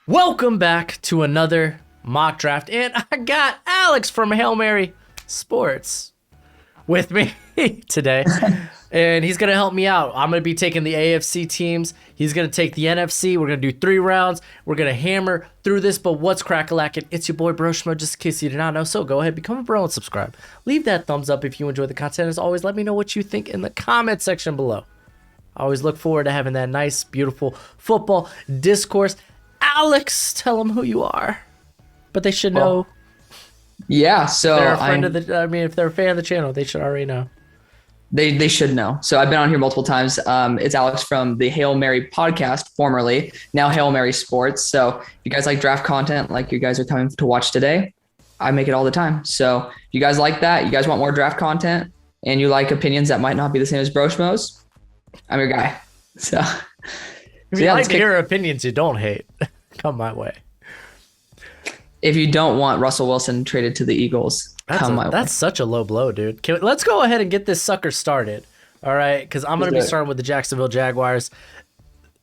Welcome back to another mock draft, and I got Alex from Hail Mary Sports with me today, and he's gonna help me out. I'm gonna be taking the AFC teams. He's gonna take the NFC. We're gonna do 3 rounds. We're gonna hammer through this. But what's crack-a-lackin'? It's your boy Broshmo. Just in case you did not know, so go ahead, become a bro and subscribe. Leave that thumbs up if you enjoy the content. As always, let me know what you think in the comment section below. I always look forward to having that nice, beautiful football discourse. Alex, tell them who you are. But they should know. Yeah, so they're a friend of the. I mean, if they're a fan of the channel, they should already know. They should know. So I've been on here multiple times. It's Alex from the Hail Mary podcast, formerly, now Hail Mary Sports. So if you guys like draft content, like you guys are coming to watch today, I make it all the time. So if you guys like that, you guys want more draft content, and you like opinions that might not be the same as Broshmo's, I'm your guy. So. If you like to hear opinions you don't hate, come my way. If you don't want Russell Wilson traded to the Eagles, come my way. That's such a low blow, dude. Let's go ahead and get this sucker started. All right, because I'm going to be starting with the Jacksonville Jaguars.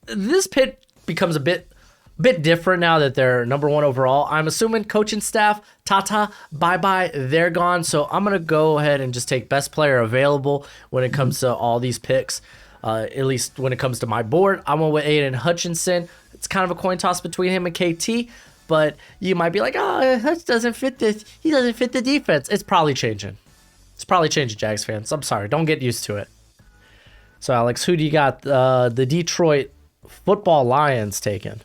This pit becomes a bit different now that they're number 1 overall. I'm assuming coaching staff, ta-ta, bye-bye, they're gone. So I'm going to go ahead and just take best player available when it comes to all these picks. At least when it comes to my board, I went with Aiden Hutchinson. It's kind of a coin toss between him and KT, but you might be like, oh, Hutch doesn't fit this. He doesn't fit the defense. It's probably changing. It's probably changing, Jags fans. I'm sorry. Don't get used to it. So, Alex, who do you got the Detroit Football Lions taking?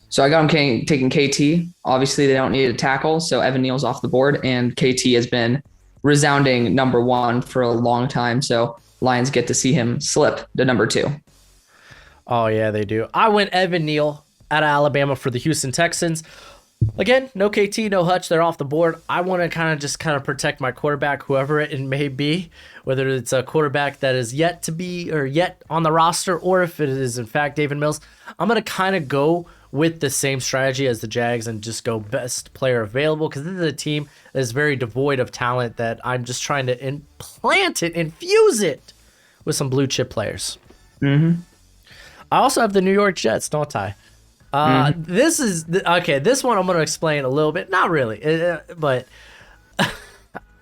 So I got him taking KT. Obviously, they don't need a tackle, so Evan Neal's off the board, and KT has been resounding number 1 for a long time, so Lions get to see him slip to number 2. Oh, yeah, they do. I went Evan Neal out of Alabama for the Houston Texans. Again, no KT, no Hutch. They're off the board. I want to kind of protect my quarterback, whoever it may be, whether it's a quarterback that is yet to be or yet on the roster, or if it is, in fact, David Mills. I'm going to kind of go with the same strategy as the Jags and just go best player available, because this is a team that is very devoid of talent that I'm just trying to infuse it with some blue chip players. Mm-hmm. I also have the New York Jets, don't I? This is this one I'm going to explain a little bit. Not really, but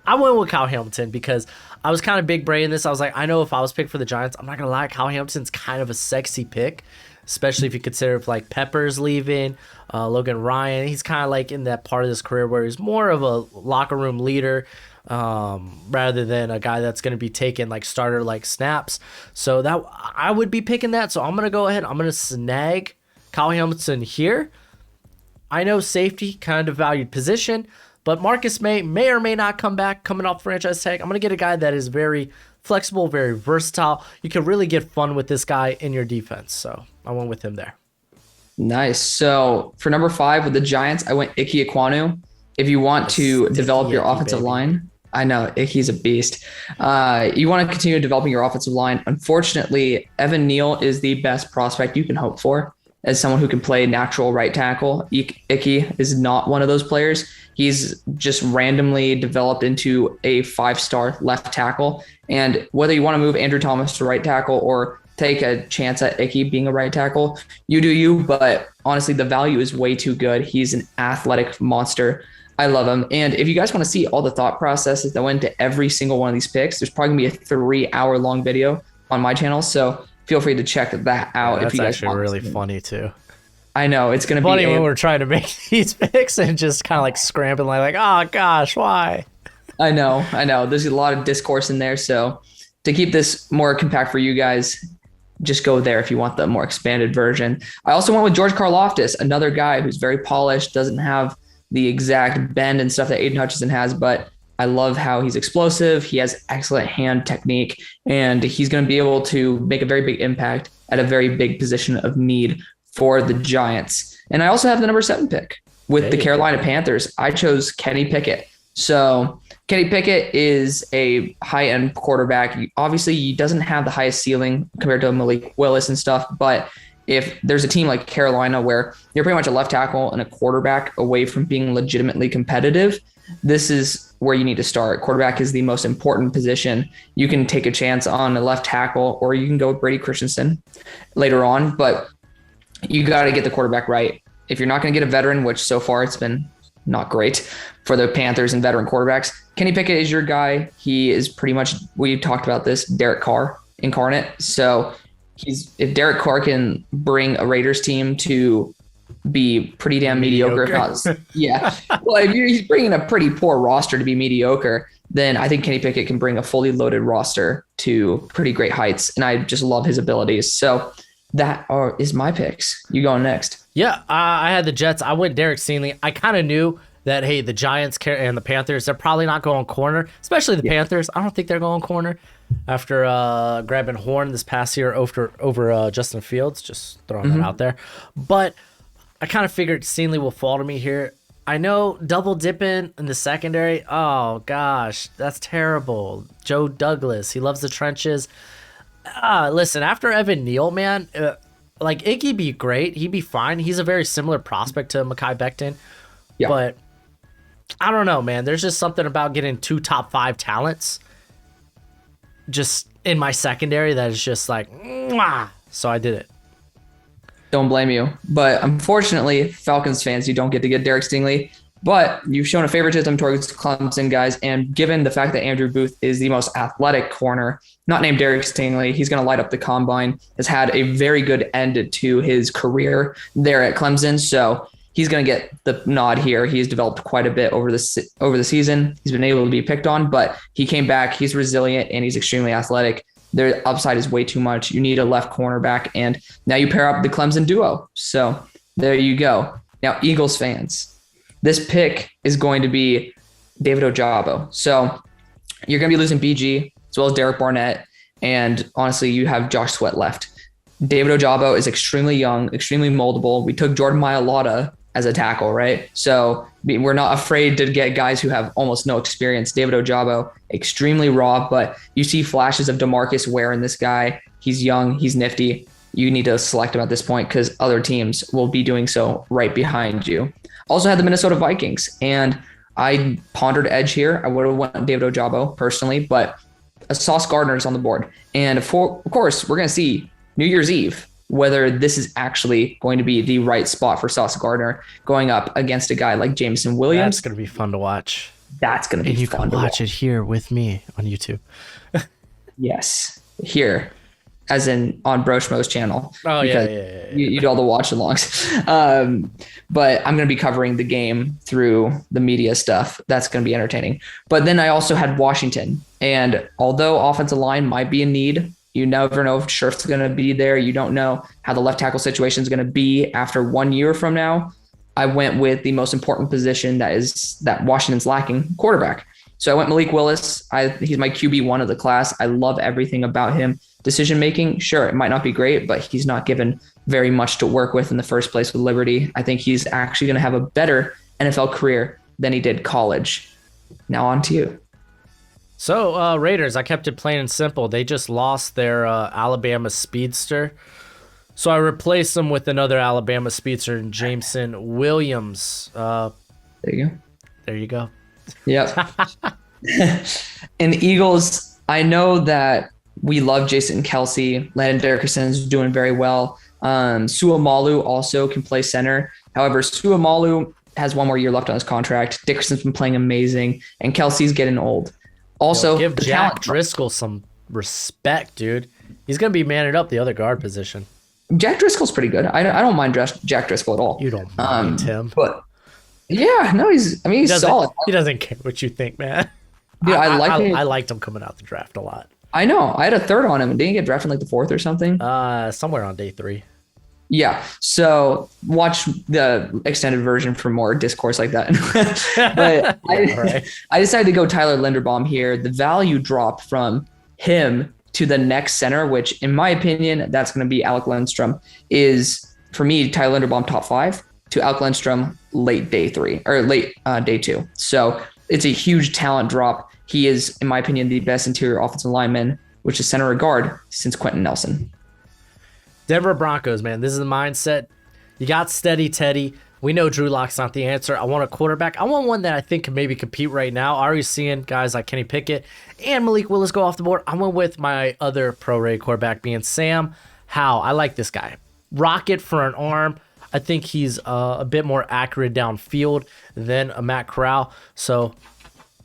I went with Kyle Hamilton because I was kind of big brain this. I was like, I know if I was picked for the Giants, I'm not going to lie, Kyle Hamilton's kind of a sexy pick, especially if you consider if like Pepper's leaving, Logan Ryan. He's kind of like in that part of his career where he's more of a locker room leader rather than a guy that's going to be taking like starter like snaps. So that I would be picking that. So I'm going to go ahead. I'm going to snag Kyle Hamilton here. I know safety, kind of valued position, but Marcus may or may not come back coming off franchise tag. I'm going to get a guy that is very flexible, very versatile. You can really get fun with this guy in your defense. So I went with him there. Nice. So for number 5 with the Giants, I went Ike Ekwonu. If you want to develop your offensive line, I know Ike's a beast. You want to continue developing your offensive line. Unfortunately, Evan Neal is the best prospect you can hope for as someone who can play natural right tackle. Ike is not one of those players. He's just randomly developed into a 5-star left tackle. And whether you want to move Andrew Thomas to right tackle or take a chance at Ike being a right tackle, you do you. But honestly, the value is way too good. He's an athletic monster. I love him. And if you guys want to see all the thought processes that went into every single one of these picks, there's probably going to be a 3-hour long video on my channel. So feel free to check that out. Yeah, that's if you guys actually really funny too. I know it's going to be funny when we're trying to make these picks and just kind of like scrambling like, oh gosh, why? I know. There's a lot of discourse in there. So to keep this more compact for you guys, just go there if you want the more expanded version. I also went with George Karlaftis, another guy who's very polished, doesn't have the exact bend and stuff that Aiden Hutchinson has, but I love how he's explosive. He has excellent hand technique, and he's going to be able to make a very big impact at a very big position of need for the Giants. And I also have the number 7 pick with the Carolina Panthers. I chose Kenny Pickett. So Kenny Pickett is a high-end quarterback. Obviously, he doesn't have the highest ceiling compared to Malik Willis and stuff, but if there's a team like Carolina where you're pretty much a left tackle and a quarterback away from being legitimately competitive, this is where you need to start. Quarterback is the most important position. You can take a chance on a left tackle, or you can go with Brady Christensen later on, but you got to get the quarterback right. if you're not going to get a veteran, which so far it's been not great for the Panthers and veteran quarterbacks, Kenny Pickett is your guy. He is pretty much, we talked about this, Derek Carr incarnate. So if Derek Carr can bring a Raiders team to be pretty damn mediocre. Yeah. Well, if he's bringing a pretty poor roster to be mediocre, then I think Kenny Pickett can bring a fully loaded roster to pretty great heights. And I just love his abilities. So that is my picks. You going next? Yeah, I had the Jets. I went Derek Stingley. I kind of knew that, hey, the Giants and the Panthers, they're probably not going corner, especially the Panthers. I don't think they're going corner after grabbing Horn this past year over Justin Fields. Just throwing that out there. But I kind of figured Stingley will fall to me here. I know double dipping in the secondary. Oh, gosh, that's terrible. Joe Douglas, he loves the trenches. Listen, after Evan Neal, man, like Iggy'd be great. He'd be fine. He's a very similar prospect to Mekhi Becton. Yeah. But I don't know, man. There's just something about getting 2 top 5 talents just in my secondary that is just like, mwah. So I did it. Don't blame you. But unfortunately, Falcons fans, you don't get to get Derek Stingley. But you've shown a favoritism towards Clemson, guys. And given the fact that Andrew Booth is the most athletic corner, not named Derek Stingley, he's going to light up the combine, has had a very good end to his career there at Clemson. So he's going to get the nod here. He's developed quite a bit over the season. He's been able to be picked on, but he came back. He's resilient, and he's extremely athletic. Their upside is way too much. You need a left cornerback, and now you pair up the Clemson duo. So there you go. Now, Eagles fans, this pick is going to be David Ojabo. So you're going to be losing BG as well as Derek Barnett, and honestly, you have Josh Sweat left. David Ojabo is extremely young, extremely moldable. We took Jordan Mailata as a tackle, right? So we're not afraid to get guys who have almost no experience. David Ojabo, extremely raw, but you see flashes of DeMarcus Ware in this guy. He's young, he's nifty. You need to select him at this point because other teams will be doing so right behind you. Also had the Minnesota Vikings, and I pondered edge here. I would have went David Ojabo personally, but Sauce Gardner is on the board. And of course, we're going to see New Year's Eve whether this is actually going to be the right spot for Sauce Gardner going up against a guy like Jameson Williams. That's going to be fun to watch. That's going to be fun to watch. You can watch it here with me on YouTube. Yes, here, as in on Broshmo's channel. Oh, yeah. You do all the watch alongs. But I'm going to be covering the game through the media stuff. That's going to be entertaining. But then I also had Washington. And although offensive line might be in need, you never know if Scherf's going to be there. You don't know how the left tackle situation is going to be after 1 year from now. I went with the most important position that Washington's lacking, quarterback. So I went Malik Willis. He's my QB1 of the class. I love everything about him. Decision-making, sure, it might not be great, but he's not given very much to work with in the first place with Liberty. I think he's actually going to have a better NFL career than he did college. Now on to you. So, Raiders, I kept it plain and simple. They just lost their Alabama speedster. So I replaced them with another Alabama speedster, Jameson Williams. There you go. There you go. Yep. And the Eagles, I know that we love Jason Kelsey. Landon Dickerson's doing very well. Suamalu also can play center. However, Suamalu has 1 more year left on his contract. Dickerson's been playing amazing, and Kelsey's getting old. Also, give Jack Driscoll some respect, dude. He's going to be manning up the other guard position. Jack Driscoll's pretty good. I don't mind Jack Driscoll at all. You don't mind him. But yeah, no, he's solid. He doesn't care what you think, man. Dude, I liked him coming out the draft a lot. I know. I had a third on him. Didn't he get drafted in like the 4th or something? Somewhere on day 3. Yeah. So watch the extended version for more discourse like that. But I decided to go Tyler Linderbaum here. The value drop from him to the next center, which in my opinion, that's going to be Alec Lindstrom, is for me, Tyler Linderbaum top 5 to Alec Lindstrom late day 3 or late day 2. So it's a huge talent drop. He is, in my opinion, the best interior offensive lineman, which is center or guard, since Quentin Nelson. Denver Broncos, man. This is the mindset. You got steady Teddy. We know Drew Lock's not the answer. I want a quarterback. I want one that I think can maybe compete right now. Already seeing guys like Kenny Pickett and Malik Willis go off the board. I went with my other pro-ready quarterback being Sam Howell. I like this guy. Rocket for an arm. I think he's a bit more accurate downfield than a Matt Corral. So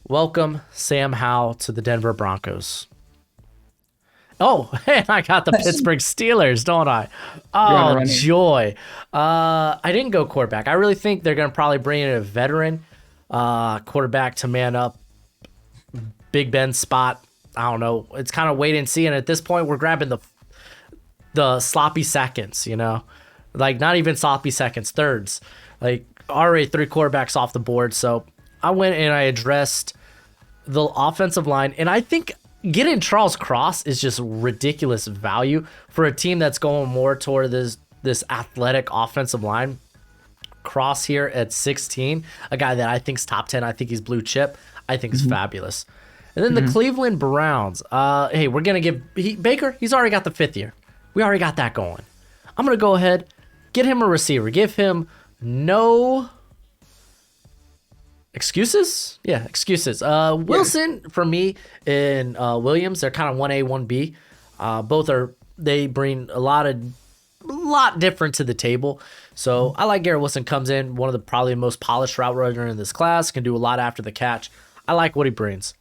welcome Sam Howell to the Denver Broncos. Oh, and I got the Pittsburgh Steelers, don't I? Oh, joy. I didn't go quarterback. I really think they're going to probably bring in a veteran quarterback to man up Big Ben's spot. I don't know. It's kind of wait and see. And at this point, we're grabbing the sloppy seconds, like not even sloppy seconds, thirds. Like already 3 quarterbacks off the board. So I went and I addressed the offensive line. And I think getting Charles Cross is just ridiculous value for a team that's going more toward this athletic offensive line. Cross here at 16, a guy that I think is top 10. I think he's blue chip. I think is fabulous. And then the Cleveland Browns. Hey, we're going to give Baker, he's already got the 5th year. We already got that going. I'm going to go ahead, get him a receiver. Give him no excuses? Yeah, excuses. Wilson, for me, and Williams, they're kind of 1A, 1B. They bring a lot different to the table. So I like Garrett Wilson. Comes in, one of the probably most polished route runner in this class, can do a lot after the catch. I like what he brings.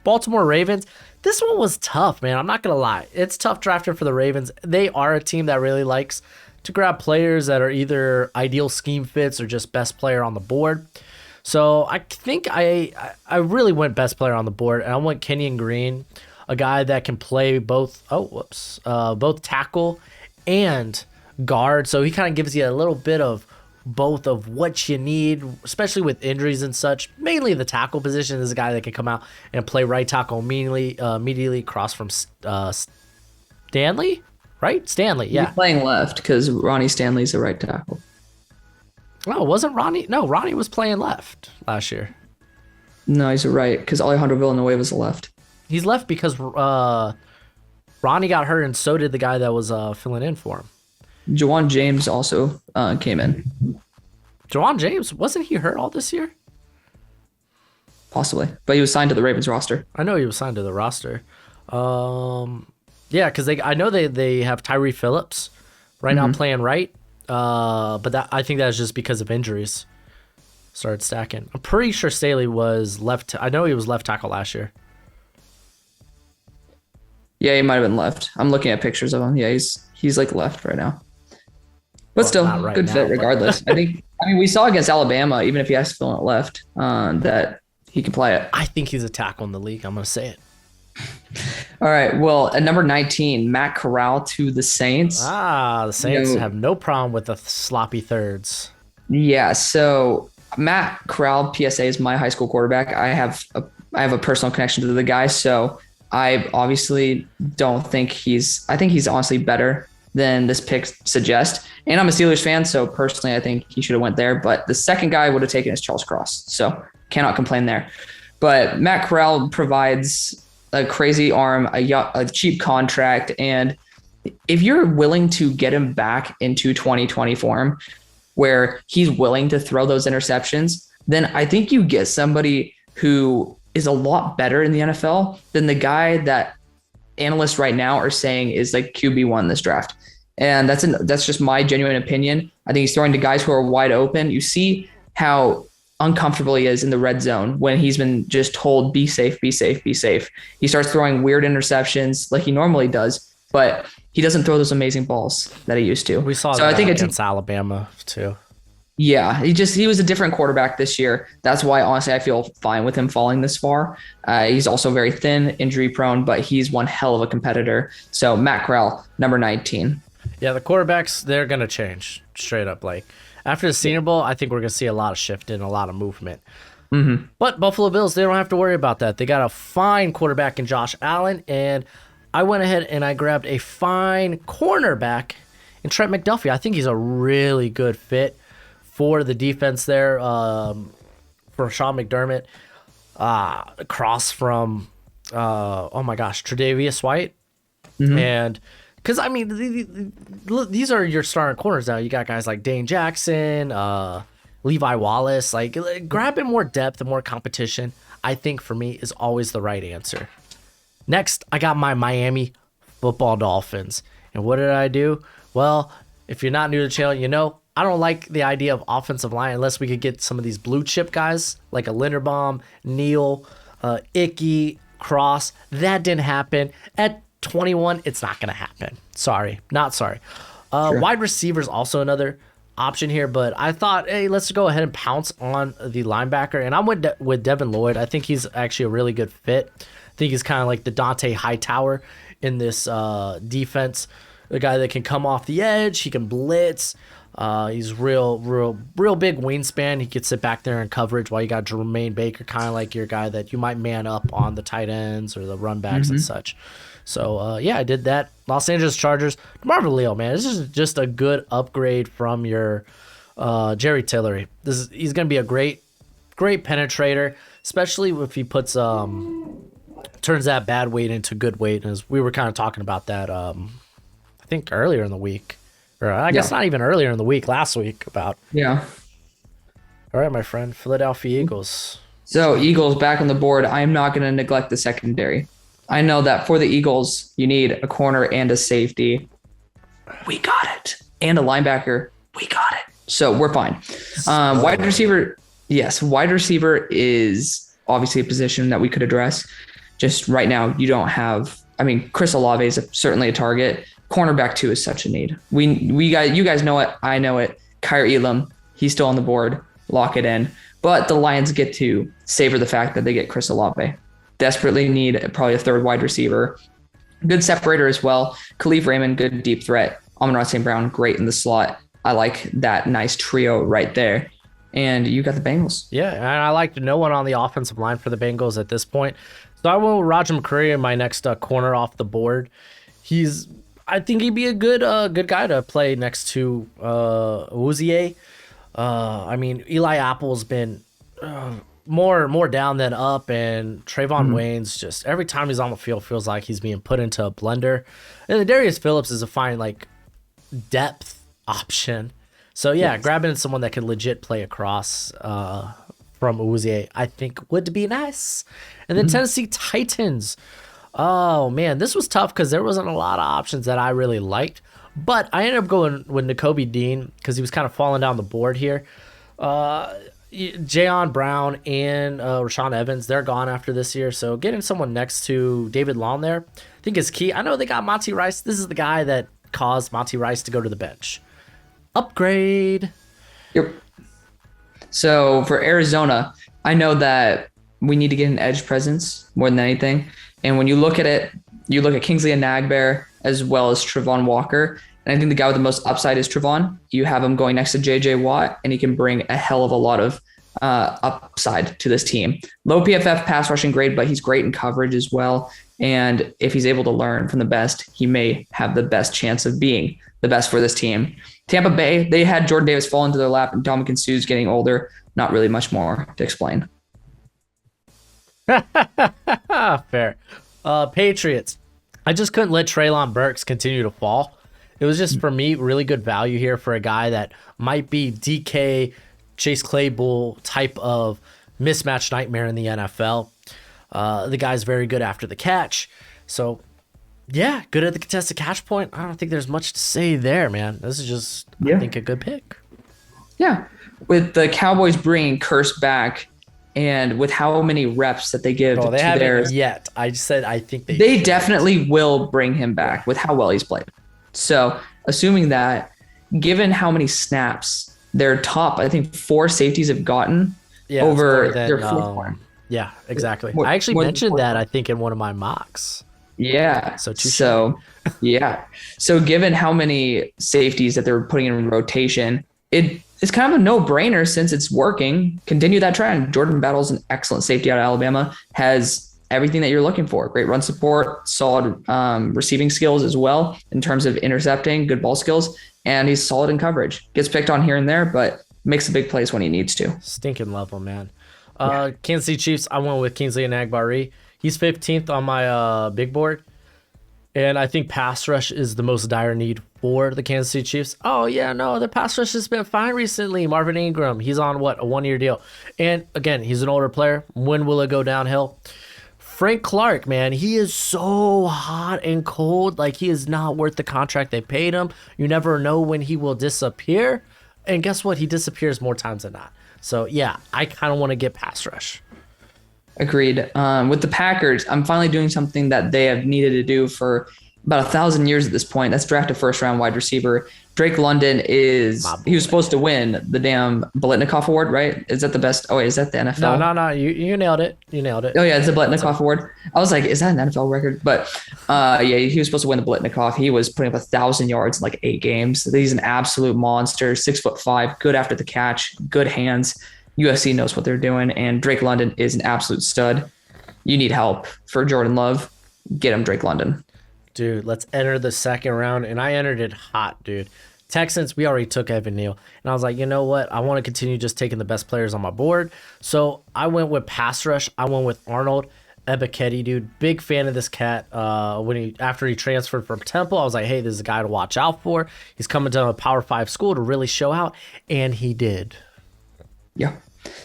Baltimore Ravens, this one was tough, man. I'm not going to lie. It's tough drafting for the Ravens. They are a team that really likes to grab players that are either ideal scheme fits or just best player on the board. So I think I really went best player on the board, and I went Kenyon Green, a guy that can play both tackle and guard. So he kind of gives you a little bit of both of what you need, especially with injuries and such. Mainly the tackle position is a guy that can come out and play right tackle immediately across from Stanley, right? Stanley, yeah. He's playing left because Ronnie Stanley's a right tackle. Oh, wasn't Ronnie? No, Ronnie was playing left last year. No, he's a right because Alejandro Villanueva's a left. He's left because Ronnie got hurt, and so did the guy that was filling in for him. Jawan James also came in. Jawan James, wasn't he hurt all this year? Possibly, but he was signed to the Ravens roster. I know he was signed to the roster. Yeah, because I know they have Tyree Phillips right now playing right. But I think that's just because of injuries. Started stacking. I'm pretty sure Staley was left. I know he was left tackle last year. Yeah, he might have been left. I'm looking at pictures of him. Yeah, he's like left right now. But still, right good now, fit regardless. I mean, we saw against Alabama, even if he has to fill in at left, that he can play it. I think he's a tackle in the league. I'm going to say it. All right. Well, at number 19, Matt Corral to the Saints. The Saints have no problem with the sloppy thirds. Yeah. So Matt Corral, PSA, is my high school quarterback. I have a personal connection to the guy, so I obviously don't think I think he's honestly better than this pick suggests. And I'm a Steelers fan, so personally, I think he should have went there. But the second guy I would have taken is Charles Cross, so cannot complain there. But Matt Corral provides a crazy arm, a cheap contract, and if you're willing to get him back into 2020 form, where he's willing to throw those interceptions, then I think you get somebody who is a lot better in the NFL than the guy that analysts right now are saying is like QB1 this draft. And that's just my genuine opinion. I think he's throwing to guys who are wide open. You see how uncomfortable he is in the red zone when he's been just told, be safe, be safe, be safe. He starts throwing weird interceptions like he normally does, but he doesn't throw those amazing balls that he used to. We saw that against Alabama too. Yeah, he was a different quarterback this year. That's why, honestly, I feel fine with him falling this far. He's also very thin, injury prone, but he's one hell of a competitor. So Matt Corral, number 19. Yeah, the quarterbacks, they're going to change straight up. Like after the Senior Bowl, I think we're going to see a lot of shifting, a lot of movement. Mm-hmm. But Buffalo Bills, they don't have to worry about that. They got a fine quarterback in Josh Allen, and I went ahead and I grabbed a fine cornerback in Trent McDuffie. I think he's a really good fit for the defense there, for Sean McDermott, across from, Tre'Davious White. Mm-hmm. And because, I mean, these are your starting corners now. You got guys like Dane Jackson, Levi Wallace. Like, grabbing more depth and more competition, I think, for me, is always the right answer. Next, I got my Miami football Dolphins. And what did I do? Well, if you're not new to the channel, you know I don't like the idea of offensive line unless we could get some of these blue chip guys like a Linderbaum, Neal, Icky, Cross. That didn't happen. At 21, it's not going to happen. Sorry. Not sorry. Sure. Wide receiver is also another option here, but I thought, hey, let's go ahead and pounce on the linebacker. And I went with Devin Lloyd. I think he's actually a really good fit. I think he's kind of like the Dante Hightower in this defense. The guy that can come off the edge. He can blitz. He's real big wingspan. He could sit back there in coverage while you got Jermaine Baker, kind of like your guy that you might man up on the tight ends or the run backs and such. So, yeah, I did that. Los Angeles Chargers. Marvin Leo, man, this is just a good upgrade from your Jerry Tillery. He's going to be a great penetrator, especially if he puts turns that bad weight into good weight. As we were kind of talking about that, I think earlier in the week. Or I guess not even earlier in the week, last week about. Yeah. All right, my friend, Philadelphia Eagles. So Eagles back on the board. I am not going to neglect the secondary. I know that for the Eagles, you need a corner and a safety. We got it. And a linebacker. We got it. So we're fine. Wide receiver. Yes. Wide receiver is obviously a position that we could address. Just right now, you don't have, Chris Olave is certainly a target. Cornerback too is such a need. You guys know it. I know it. Kyrie Elam, he's still on the board. Lock it in. But the Lions get to savor the fact that they get Chris Olave. Desperately need probably a third wide receiver. Good separator as well. Khalif Raymond, good deep threat. Amon-Ra St. Brown, great in the slot. I like that nice trio right there. And you got the Bengals. Yeah, and I like no one on the offensive line for the Bengals at this point. So I went with Roger McCreary in my next corner off the board. I think he'd be a good guy to play next to Uzier. Eli Apple's been more down than up, and Trayvon Wayne's just every time he's on the field feels like he's being put into a blender. And then Darius Phillips is a fine depth option. So yeah, grabbing someone that can legit play across from Uzier, I think would be nice. And then Tennessee Titans. Oh man, this was tough because there wasn't a lot of options that I really liked, but I ended up going with Nakobe Dean because he was kind of falling down the board here. Jayon Brown and Rashaan Evans, they're gone after this year, so getting someone next to David Long there, I think is key. I know they got Monty Rice. This is the guy that caused Monty Rice to go to the bench. Upgrade. Yep. So for Arizona, I know that we need to get an edge presence more than anything. And when you look at it, you look at Kingsley Enagbare as well as Trevon Walker. And I think the guy with the most upside is Trevon. You have him going next to J.J. Watt, and he can bring a hell of a lot of upside to this team. Low PFF pass rushing grade, but he's great in coverage as well. And if he's able to learn from the best, he may have the best chance of being the best for this team. Tampa Bay, they had Jordan Davis fall into their lap, and Dominican Sue's getting older. Not really much more to explain. Fair. Patriots. I just couldn't let Treylon Burks continue to fall. It was just, for me, really good value here for a guy that might be DK, Chase Claypool type of mismatch nightmare in the NFL. The guy's very good after the catch. So, yeah, good at the contested catch point. I don't think there's much to say there, man. This is just, I think, a good pick. Yeah. With the Cowboys bringing Curse back, and with how many reps that they give to theirs yet. I said I think they definitely will bring him back with how well he's played. So assuming that, given how many snaps their top, I think 4 safeties have gotten over their fourth one. Yeah, exactly. I actually mentioned that, I think, in one of my mocks. Yeah. So given how many safeties that they're putting in rotation, it's kind of a no-brainer since it's working. Continue that trend. Jordan Battle's an excellent safety out of Alabama, has everything that you're looking for. Great run support, solid receiving skills as well in terms of intercepting, good ball skills, and he's solid in coverage. Gets picked on here and there, but makes the big plays when he needs to. Stinking level, man. Kansas City Chiefs, I went with Kingsley Enagbare. He's 15th on my big board. And I think pass rush is the most dire need for the Kansas City Chiefs. Oh, yeah, no, the pass rush has been fine recently. Marvin Ingram, he's on, a 1-year deal. And, again, he's an older player. When will it go downhill? Frank Clark, man, he is so hot and cold. Like, he is not worth the contract they paid him. You never know when he will disappear. And guess what? He disappears more times than not. So, yeah, I kind of want to get pass rush. Agreed. With the Packers, I'm finally doing something that they have needed to do for about 1,000 years at this point. That's draft a first-round wide receiver. Drake London he was supposed to win the damn Biletnikoff Award, right? Is that the best? Oh, wait, is that the NFL? No. You nailed it. You nailed it. Oh, yeah, it's the Biletnikoff Award. I was like, is that an NFL record? But yeah, he was supposed to win the Biletnikoff. He was putting up 1,000 yards in like 8 games. He's an absolute monster, 6'5", good after the catch, good hands. UFC knows what they're doing, and Drake London is an absolute stud. You need help for Jordan Love. Get him, Drake London. Dude, let's enter the second round, and I entered it hot, dude. Texans, we already took Evan Neal, and I was like, you know what? I want to continue just taking the best players on my board, so I went with pass rush. I went with Arnold Ebiketie, dude. Big fan of this cat. After he transferred from Temple, I was like, hey, this is a guy to watch out for. He's coming to a Power 5 school to really show out, and he did. Yeah.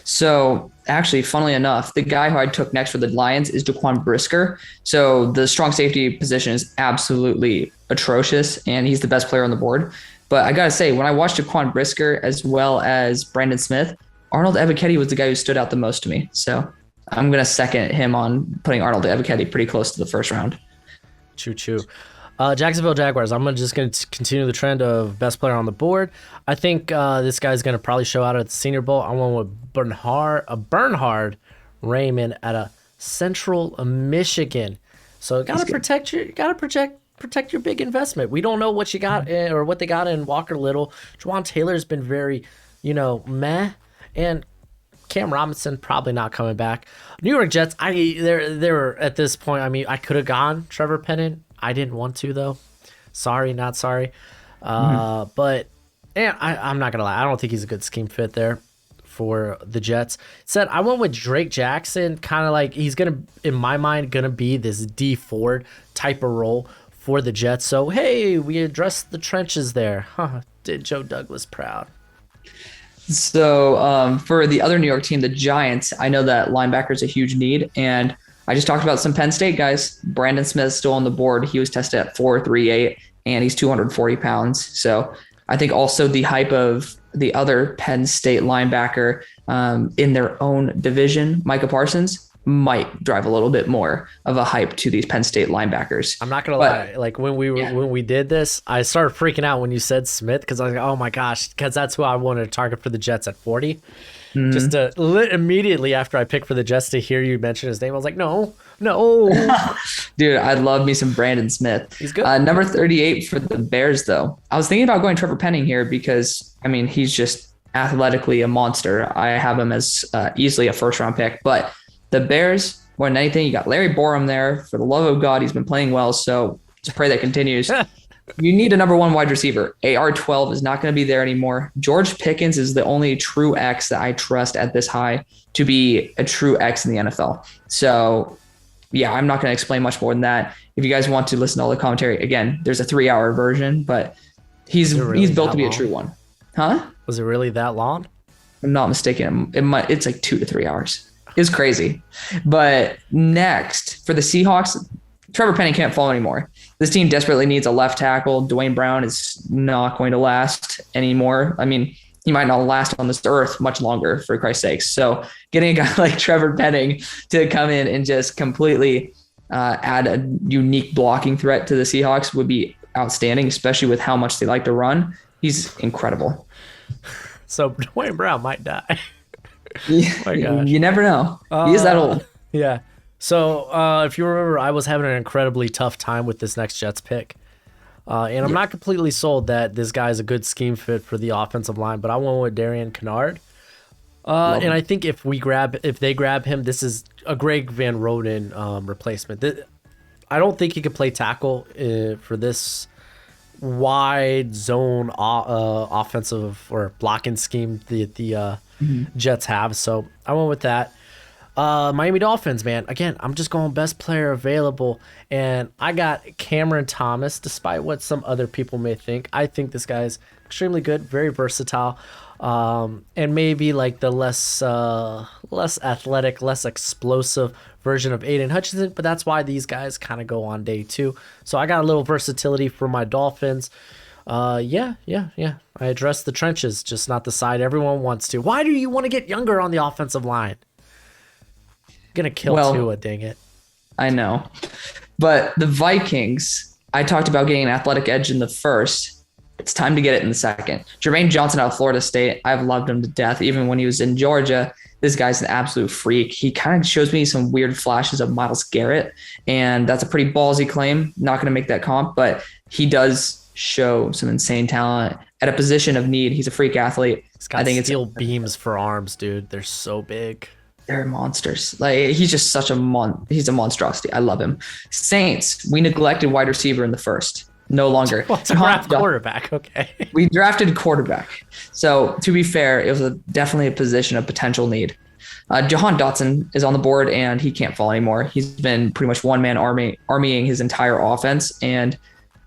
So actually, funnily enough, the guy who I took next for the Lions is Daquan Brisker. So the strong safety position is absolutely atrocious, and he's the best player on the board. But I got to say, when I watched Daquan Brisker as well as Brandon Smith, Arnold Ebiketie was the guy who stood out the most to me. So I'm going to second him on putting Arnold Ebiketie pretty close to the first round. Choo-choo. Jacksonville Jaguars. I'm just going to continue the trend of best player on the board. I think this guy's going to probably show out at the Senior Bowl. I went with Bernhard Raymond at a Central Michigan. So got to protect your big investment. We don't know what you got or what they got in Walker Little. Juwan Taylor's been very, meh, and Cam Robinson probably not coming back. New York Jets. They're at this point. I mean, I could have gone Trevor Penning. I didn't want to, though. Sorry, not sorry. But I'm not going to lie. I don't think he's a good scheme fit there for the Jets. Said I went with Drake Jackson, kind of like he's going to, in my mind, going to be this D Ford type of role for the Jets. So, hey, we addressed the trenches there. Did Joe Douglas proud. So for the other New York team, the Giants, I know that linebacker is a huge need, and I just talked about some Penn State guys. Brandon Smith still on the board. He was tested at 4.38, and he's 240 pounds. So I think also the hype of the other Penn State linebacker in their own division, Micah Parsons, might drive a little bit more of a hype to these Penn State linebackers. I'm not gonna lie. Like when we did this, I started freaking out when you said Smith because I was like, oh my gosh, because that's who I wanted to target for the Jets at 40. Just immediately after I picked for the Jets to hear you mention his name, I was like, no. Dude, I love me some Brandon Smith. He's good. Number 38 for the Bears, though. I was thinking about going Trevor Penning here because, I mean, he's just athletically a monster. I have him as easily a first-round pick. But the Bears, more than anything, you got Larry Borum there. For the love of God, he's been playing well, so just pray that continues. You need a number 1 wide receiver. AR-12 is not going to be there anymore. George Pickens is the only true X that I trust at this high to be a true X in the NFL. So, yeah, I'm not going to explain much more than that. If you guys want to listen to all the commentary, again, there's a 3-hour version, but he's built to be a true one. Huh? Was it really that long? I'm not mistaken. It's like 2 to 3 hours. It's crazy. But next, for the Seahawks, Trevor Penning can't fall anymore. This team desperately needs a left tackle. Dwayne Brown is not going to last anymore. I mean, he might not last on this earth much longer, for Christ's sakes. So getting a guy like Trevor Penning to come in and just completely add a unique blocking threat to the Seahawks would be outstanding, especially with how much they like to run. He's incredible. So Dwayne Brown might die. You never know. He is that old. Yeah. So if you remember, I was having an incredibly tough time with this next Jets pick. And I'm not completely sold that this guy is a good scheme fit for the offensive line, but I went with Darion Kendrick. And I think if they grab him, this is a Greg Van Roten replacement. I don't think he could play tackle for this wide zone offensive or blocking scheme the Jets have. So I went with that. Miami Dolphins, man. Again, I'm just going best player available, and I got Cameron Thomas, despite what some other people may think. I think this guy's extremely good, very versatile, and maybe like the less athletic, less explosive version of Aiden Hutchinson, but that's why these guys kind of go on day 2. So I got a little versatility for my Dolphins. Yeah. I addressed the trenches, just not the side everyone wants to. Why do you want to get younger on the offensive line? Gonna kill Tua, dang it. I know. But the Vikings, I talked about getting an athletic edge in the first. It's time to get it in the second. Jermaine Johnson out of Florida State, I've loved him to death. Even when he was in Georgia, this guy's an absolute freak. He kind of shows me some weird flashes of Myles Garrett, and that's a pretty ballsy claim. Not going to make that comp, but he does show some insane talent at a position of need. He's a freak athlete. He's got steel beams for arms, dude. They're so big. They're monsters. Like, he's just such he's a monstrosity. I love him. Saints, we neglected wide receiver in the first. No longer. Well, to draft quarterback, okay. We drafted quarterback. So to be fair, it was definitely a position of potential need. Jahan Dotson is on the board, and he can't fall anymore. He's been pretty much one-man armying his entire offense. And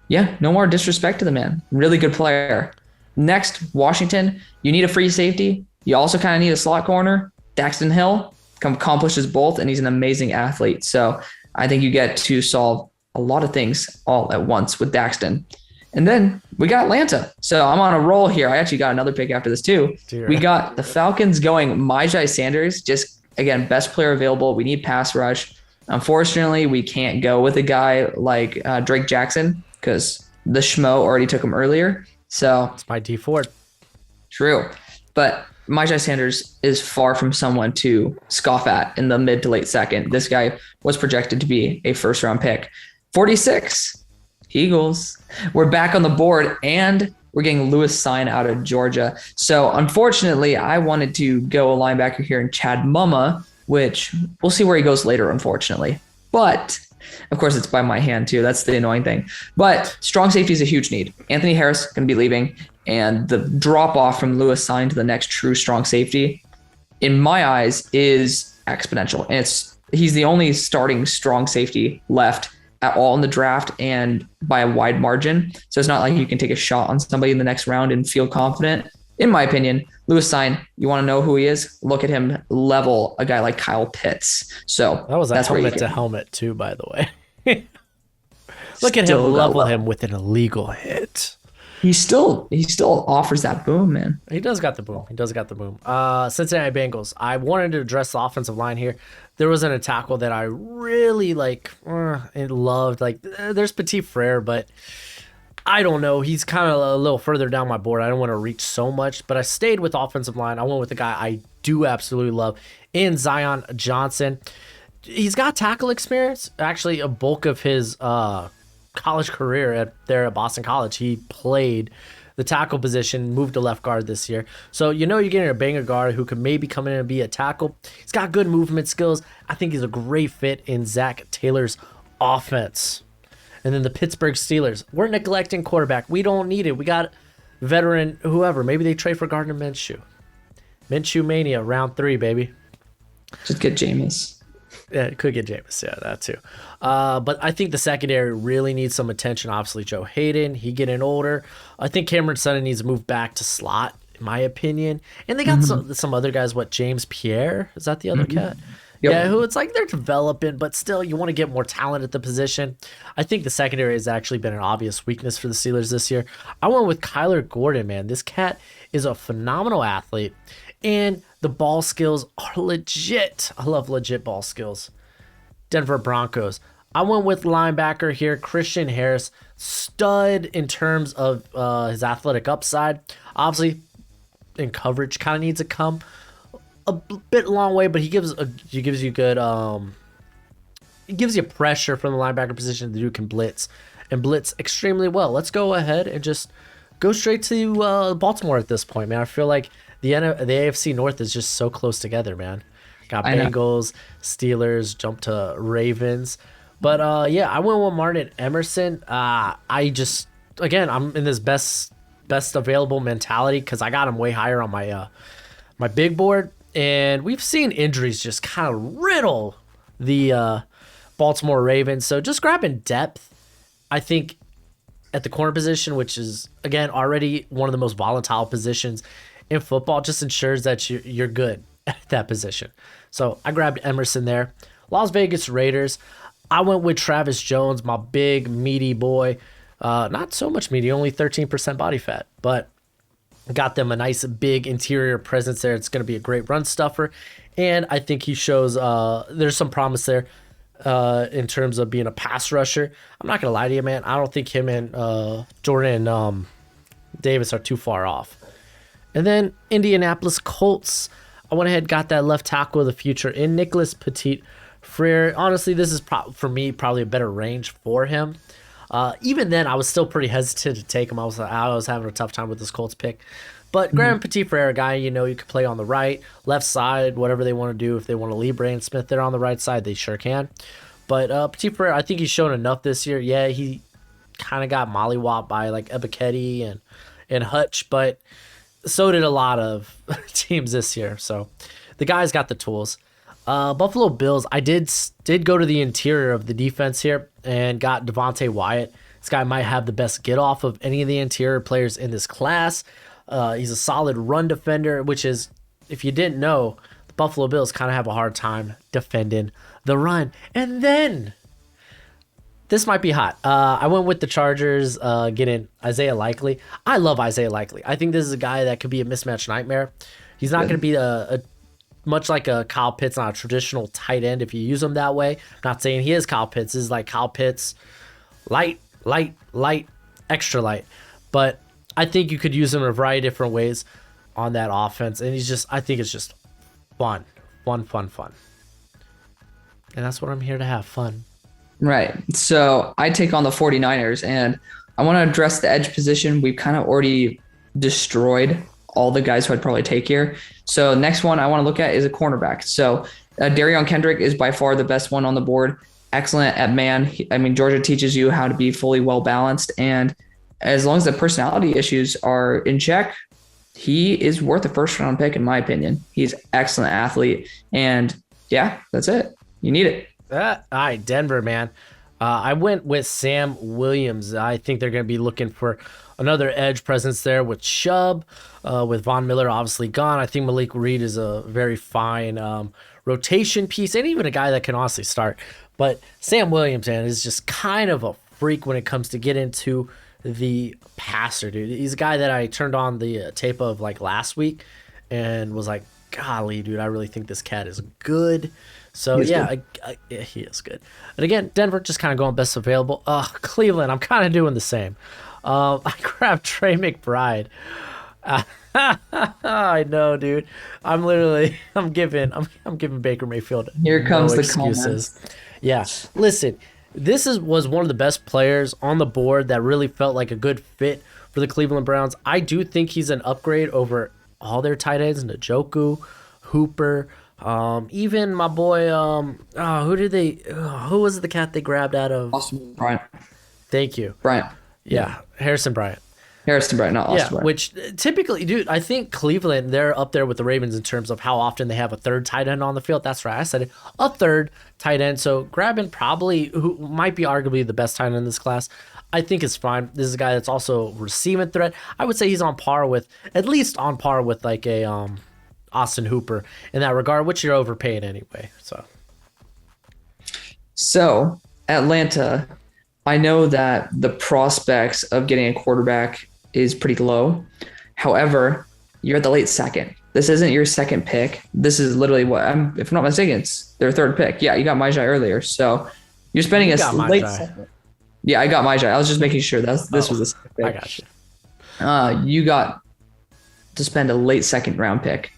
yeah, no more disrespect to the man. Really good player. Next, Washington, you need a free safety. You also kind of need a slot corner. Daxton Hill accomplishes both, and he's an amazing athlete. So I think you get to solve a lot of things all at once with Daxton. And then we got Atlanta. So I'm on a roll here. I actually got another pick after this too. We got the Falcons going Myjai Sanders, just again, best player available. We need pass rush. Unfortunately, we can't go with a guy like Drake Jackson because the schmo already took him earlier. So it's by D4. True. But Myjai Sanders is far from someone to scoff at in the mid to late second. This guy was projected to be a first round pick. 46, Eagles. We're back on the board, and we're getting Lewis Sign out of Georgia. So unfortunately, I wanted to go a linebacker here in Chad Mumma, which we'll see where he goes later, unfortunately. But of course, it's by my hand too. That's the annoying thing. But strong safety is a huge need. Anthony Harris going to be leaving, and the drop off from Lewis Sign to the next true strong safety, in my eyes, is exponential. And he's the only starting strong safety left at all in the draft, and by a wide margin. So it's not like you can take a shot on somebody in the next round and feel confident. In my opinion, Lewis Sign, you want to know who he is? Look at him level a guy like Kyle Pitts. So that's helmet to helmet too, by the way. Look at him level him with an illegal hit. He still offers that boom, man. He does got the boom. Cincinnati Bengals. I wanted to address the offensive line here. There wasn't a tackle that I really loved. Like, there's Petit Frere, but I don't know. He's kind of a little further down my board. I don't want to reach so much, but I stayed with offensive line. I went with the guy I do absolutely love in Zion Johnson. He's got tackle experience. Actually, a bulk of his college career at Boston College, he played the tackle position, moved to left guard this year. So you're getting a banger guard who could maybe come in and be a tackle. He's got good movement skills. I think he's a great fit in Zach Taylor's offense. And then the Pittsburgh Steelers, we're neglecting quarterback. We don't need it. We got veteran whoever. Maybe they trade for Gardner Minshew. Minshew Mania, round 3, baby. Just get Jameis. Yeah, it could get Jameis. Yeah, that too. But I think the secondary really needs some attention. Obviously, Joe Hayden, he getting older. I think Cameron Sutton needs to move back to slot, in my opinion. And they got some other guys. What, James Pierre? Is that the other cat? Yep. Yeah, who it's like they're developing, but still you want to get more talent at the position. I think the secondary has actually been an obvious weakness for the Steelers this year. I went with Kyler Gordon, man. This cat is a phenomenal athlete, and the ball skills are legit. I love legit ball skills. Denver Broncos. I went with linebacker here, Christian Harris, stud in terms of his athletic upside. Obviously, in coverage, kind of needs to come a bit long way, but he gives you good he gives you pressure from the linebacker position. The dude can blitz extremely well. Let's go ahead and just go straight to Baltimore at this point, man. I feel like the AFC North is just so close together, man. Got Bengals, Steelers, jump to Ravens. But I went with Martin Emerson. I'm in this best available mentality because I got him way higher on my big board. And we've seen injuries just kind of riddle the Baltimore Ravens. So just grabbing depth, I think, at the corner position, which is, again, already one of the most volatile positions in football, just ensures that you're good at that position. So I grabbed Emerson there. Las Vegas Raiders, I went with Travis Jones, my big, meaty boy, Not so much meaty, only 13% body fat, but got them a nice big interior presence there. It's going to be a great run stuffer. And I think he shows there's some promise there in terms of being a pass rusher. I'm not going to lie to you, man. I don't think him and Jordan Davis are too far off. And then Indianapolis Colts. I went ahead and got that left tackle of the future in Nicholas Petit-Frere. Honestly, this is for me probably a better range for him. Even then, I was still pretty hesitant to take him. I was having a tough time with this Colts pick. But Graham Petit-Frere, a guy, you can play on the right, left side, whatever they want to do. If they want to leave Braden Smith there on the right side, they sure can. But Petit-Frere, I think he's shown enough this year. Yeah, he kind of got mollywopped by like Ebiketie and Hutch, but so did a lot of teams this year. So the guy's got the tools. Buffalo Bills, I did go to the interior of the defense here and got Devontae Wyatt. This guy might have the best get off of any of the interior players in this class. He's a solid run defender, which is, if you didn't know, the Buffalo Bills kind of have a hard time defending the run. And then this might be hot. I went with the Chargers getting Isaiah Likely. I love Isaiah Likely. I think this is a guy that could be a mismatch nightmare. He's not going to be a much like a Kyle Pitts, not a traditional tight end if you use him that way. Not saying he is Kyle Pitts. This is like Kyle Pitts, light, extra light. But I think you could use him in a variety of different ways on that offense. And I think it's just fun. And that's what I'm here to have, fun. Right. So I take on the 49ers, and I want to address the edge position. We've kind of already destroyed all the guys who I'd probably take here. So next one I want to look at is a cornerback. So Darion Kendrick is by far the best one on the board. Excellent at man. Georgia teaches you how to be fully well-balanced. And as long as the personality issues are in check, he is worth a first-round pick, in my opinion. He's an excellent athlete. And yeah, that's it. You need it. All right, Denver, man. I went with Sam Williams. I think they're going to be looking for another edge presence there with Chubb, with Von Miller obviously gone. I think Malik Reed is a very fine rotation piece, and even a guy that can honestly start. But Sam Williams, man, is just kind of a freak when it comes to get into the passer, dude. He's a guy that I turned on the tape of like last week and was like, golly, dude, I really think this cat is good. So yeah, he is good. And again, Denver just kind of going best available. Cleveland, I'm kind of doing the same. I grabbed Trey McBride. I know, dude. I'm giving Baker Mayfield here comes the excuses. Comments. Yeah, listen, this was one of the best players on the board that really felt like a good fit for the Cleveland Browns. I do think he's an upgrade over all their tight ends, Njoku, Hooper. Even my boy, who was the cat they grabbed out of? Austin Bryant. Thank you. Bryant. Yeah, Harrison Bryant. Harrison Bryant, not Austin Bryant. Which typically, dude, I think Cleveland, they're up there with the Ravens in terms of how often they have a third tight end on the field. That's right, I said it. A third tight end. So grabbing probably who might be arguably the best tight end in this class, I think is fine. This is a guy that's also a receiving threat. I would say he's at least on par with like a Austin Hooper in that regard, which you're overpaying anyway. So Atlanta, I know that the prospects of getting a quarterback is pretty low. However, you're at the late second. This isn't your second pick. This is literally if I'm not mistaken, it's their third pick. Yeah, you got Myjai earlier. So you're spending late second. Yeah, I got Myjai. I was just making sure this was the second pick. I got you. You got to spend a late second round pick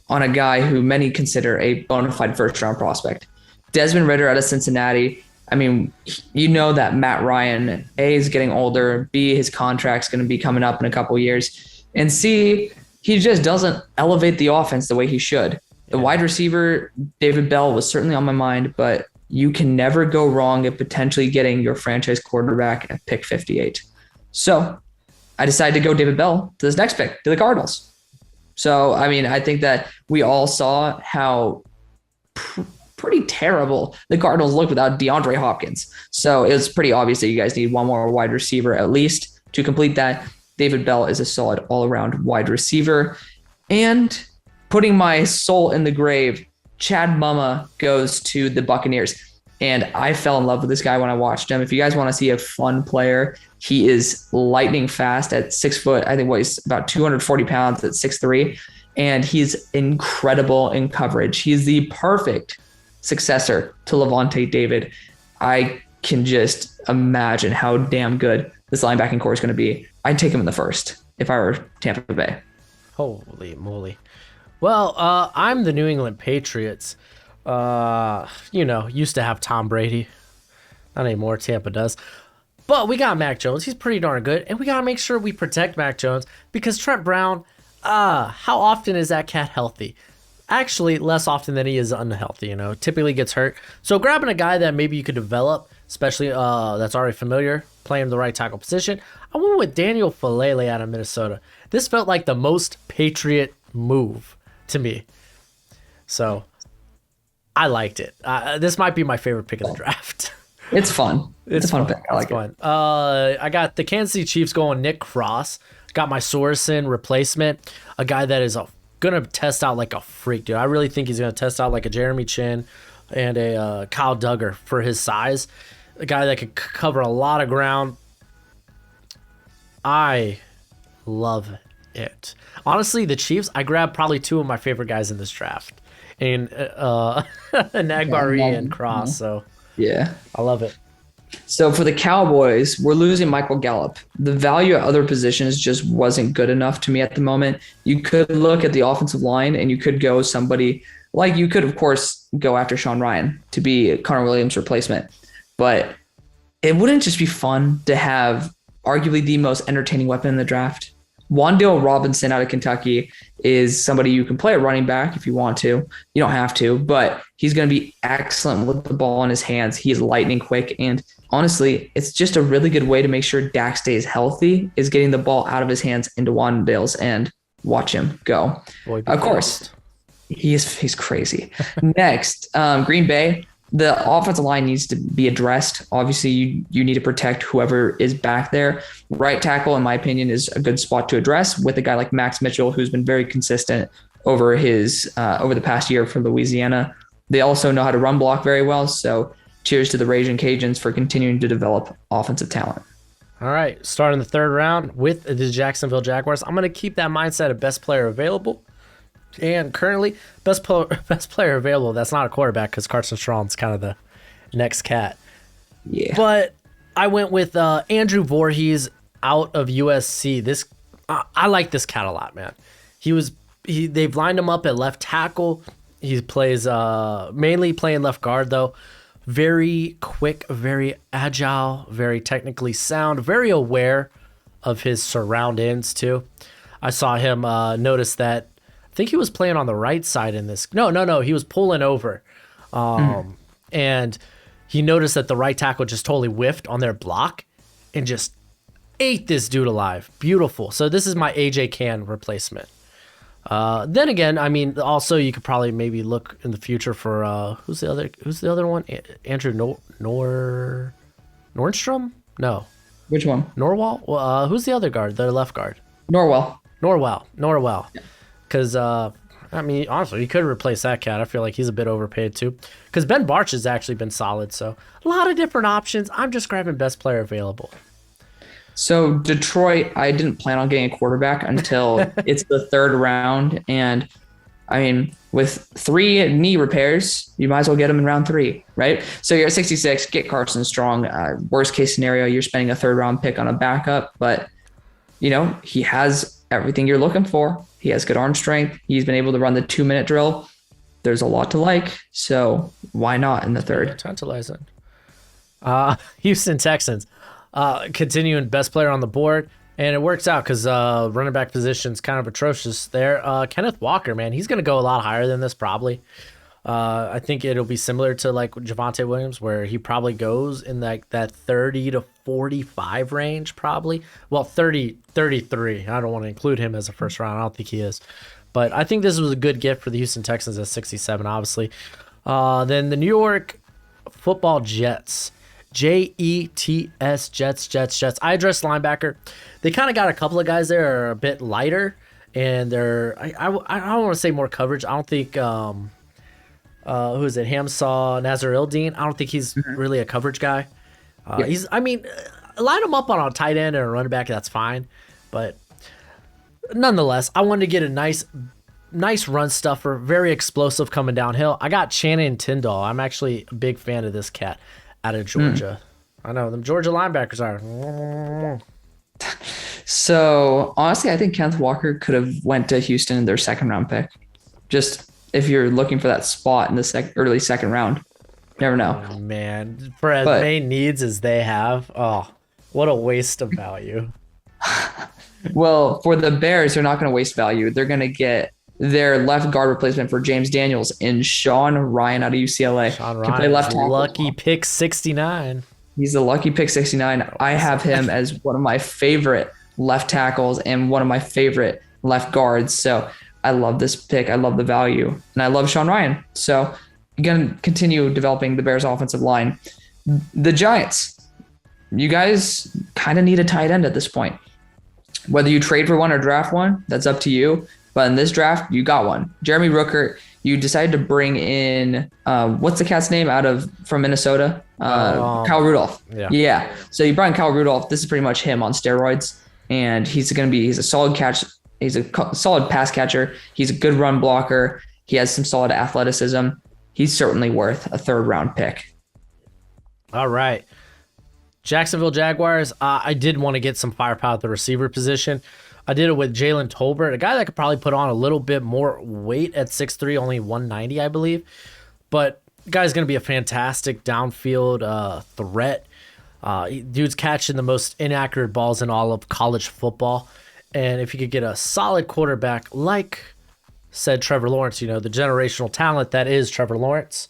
on a guy who many consider a bona fide first round prospect. Desmond Ridder out of Cincinnati. You know that Matt Ryan, A, is getting older, B, his contract's going to be coming up in a couple years, and C, he just doesn't elevate the offense the way he should. The wide receiver, David Bell, was certainly on my mind, but you can never go wrong at potentially getting your franchise quarterback at pick 58. So I decided to go David Bell to this next pick, to the Cardinals. So, I think that we all saw how pretty terrible the Cardinals look without DeAndre Hopkins. So it was pretty obvious that you guys need one more wide receiver at least to complete that. David Bell is a solid all-around wide receiver. And putting my soul in the grave, Chad Mumma goes to the Buccaneers. And I fell in love with this guy when I watched him. If you guys want to see a fun player, he is lightning fast at 6 foot. I think he's about 240 pounds at 6'3". And he's incredible in coverage. He's the perfect successor to Levante David. I can just imagine how damn good this linebacking core is going to be. I'd take him in the first if I were Tampa Bay. Holy moly. Well, I'm the New England Patriots. Used to have Tom Brady. Not anymore, Tampa does. But we got Mac Jones. He's pretty darn good. And we got to make sure we protect Mac Jones because Trent Brown, how often is that cat healthy? Actually, less often than he is unhealthy, typically gets hurt. So grabbing a guy that maybe you could develop, especially that's already familiar, playing the right tackle position, I went with Daniel Falele out of Minnesota. This felt like the most Patriot move to me. So I liked it. This might be my favorite pick of the draft. It's fun. It's a fun pick. I like it. I got the Kansas City Chiefs going Nick Cross. Got my Sorensen replacement, a guy that is going to test out like a freak, dude. I really think he's going to test out like a Jeremy Chin and a Kyle Duggar for his size. A guy that could cover a lot of ground. I love it. Honestly, the Chiefs, I grabbed probably two of my favorite guys in this draft. And Nagbari and Cross, so yeah, I love it. So for the Cowboys, we're losing Michael Gallup. The value at other positions just wasn't good enough to me at the moment. You could look at the offensive line and you could go somebody like you could, of course, go after Sean Ryan to be Connor Williams' replacement. But it wouldn't just be fun to have arguably the most entertaining weapon in the draft. Wan'Dale Robinson out of Kentucky is somebody you can play at running back if you want to. You don't have to, but he's going to be excellent with the ball in his hands. He's lightning quick. And honestly, it's just a really good way to make sure Dak stays healthy is getting the ball out of his hands into Wan'Dale's and watch him go. Of course, he's crazy. Next, Green Bay. The offensive line needs to be addressed. Obviously, you need to protect whoever is back there. Right tackle, in my opinion, is a good spot to address with a guy like Max Mitchell, who's been very consistent over the past year for Louisiana. They also know how to run block very well. So cheers to the Raging Cajuns for continuing to develop offensive talent. All right, starting the third round with the Jacksonville Jaguars. I'm going to keep that mindset of best player available. And currently, best player available, that's not a quarterback because Carson Strong's kind of the next cat. Yeah. But I went with Andrew Voorhees out of USC. I like this cat a lot, man. They've lined him up at left tackle. He plays mainly playing left guard, though. Very quick, very agile, very technically sound, very aware of his surroundings, too. I saw him notice that I think he was playing on the right side in this. No. He was pulling over. And he noticed that the right tackle just totally whiffed on their block and just ate this dude alive. Beautiful. So this is my AJ Cann replacement. Then again, I mean, also you could probably maybe look in the future for who's the other one? Andrew Nordstrom? No. Which one? Norwell? Well, who's the other guard? The left guard. Norwell. Yeah. Because, honestly, you could replace that cat. I feel like he's a bit overpaid, too. Because Ben Barch has actually been solid. So, a lot of different options. I'm just grabbing best player available. So, Detroit, I didn't plan on getting a quarterback until it's the third round. And, with 3 knee repairs, you might as well get them in round 3, right? So, you're at 66, get Carson Strong. Worst case scenario, you're spending a third-round pick on a backup. But, he has everything you're looking for. He has good arm strength. He's been able to run the 2-minute drill. There's a lot to like. So why not in the third? Tantalizing. Houston Texans. Continuing best player on the board. And it works out because running back position's kind of atrocious there. Kenneth Walker, man, he's going to go a lot higher than this probably. I think it'll be similar to like Javonte Williams, where he probably goes in like that 30 to 45 range, probably. Well, 33. I don't want to include him as a first round. I don't think he is. But I think this was a good gift for the Houston Texans at 67, obviously. Then the New York Football Jets. Jets, Jets. I addressed linebacker. They kind of got a couple of guys there are a bit lighter, and they're I don't want to say more coverage. I don't think who is it? Hamsaw Nazar-Ildeen. I don't think he's really a coverage guy. Line him up on a tight end and a running back. That's fine. But nonetheless, I wanted to get a nice run stuffer, very explosive coming downhill. I got Channing Tindall. I'm actually a big fan of this cat out of Georgia. I know them Georgia linebackers are. So honestly, I think Kenneth Walker could have went to Houston in their second round pick. Just if you're looking for that spot in the early second round, never know. Oh, man, for as many needs as they have, what a waste of value. Well, for the Bears, they're not going to waste value. They're going to get their left guard replacement for James Daniels in Sean Ryan out of UCLA. Sean Ryan, left lucky pick 69. He's a lucky pick 69. I have him as one of my favorite left tackles and one of my favorite left guards. So I love this pick. I love the value. And I love Sean Ryan. So I'm going to continue developing the Bears offensive line. The Giants, you guys kind of need a tight end at this point. Whether you trade for one or draft one, that's up to you. But in this draft, you got one. Jeremy Ruckert, you decided to bring in, what's the cat's name from Minnesota? Kyle Rudolph. Yeah. So you brought in Kyle Rudolph. This is pretty much him on steroids. And he's a solid catch. He's a solid pass catcher. He's a good run blocker. He has some solid athleticism. He's certainly worth a third round pick. All right. Jacksonville Jaguars. I did want to get some firepower at the receiver position. I did it with Jalen Tolbert, a guy that could probably put on a little bit more weight at 6'3", only 190, I believe. But the guy's going to be a fantastic downfield threat. Dude's catching the most inaccurate balls in all of college football. And if you could get a solid quarterback like said Trevor Lawrence, the generational talent that is Trevor Lawrence,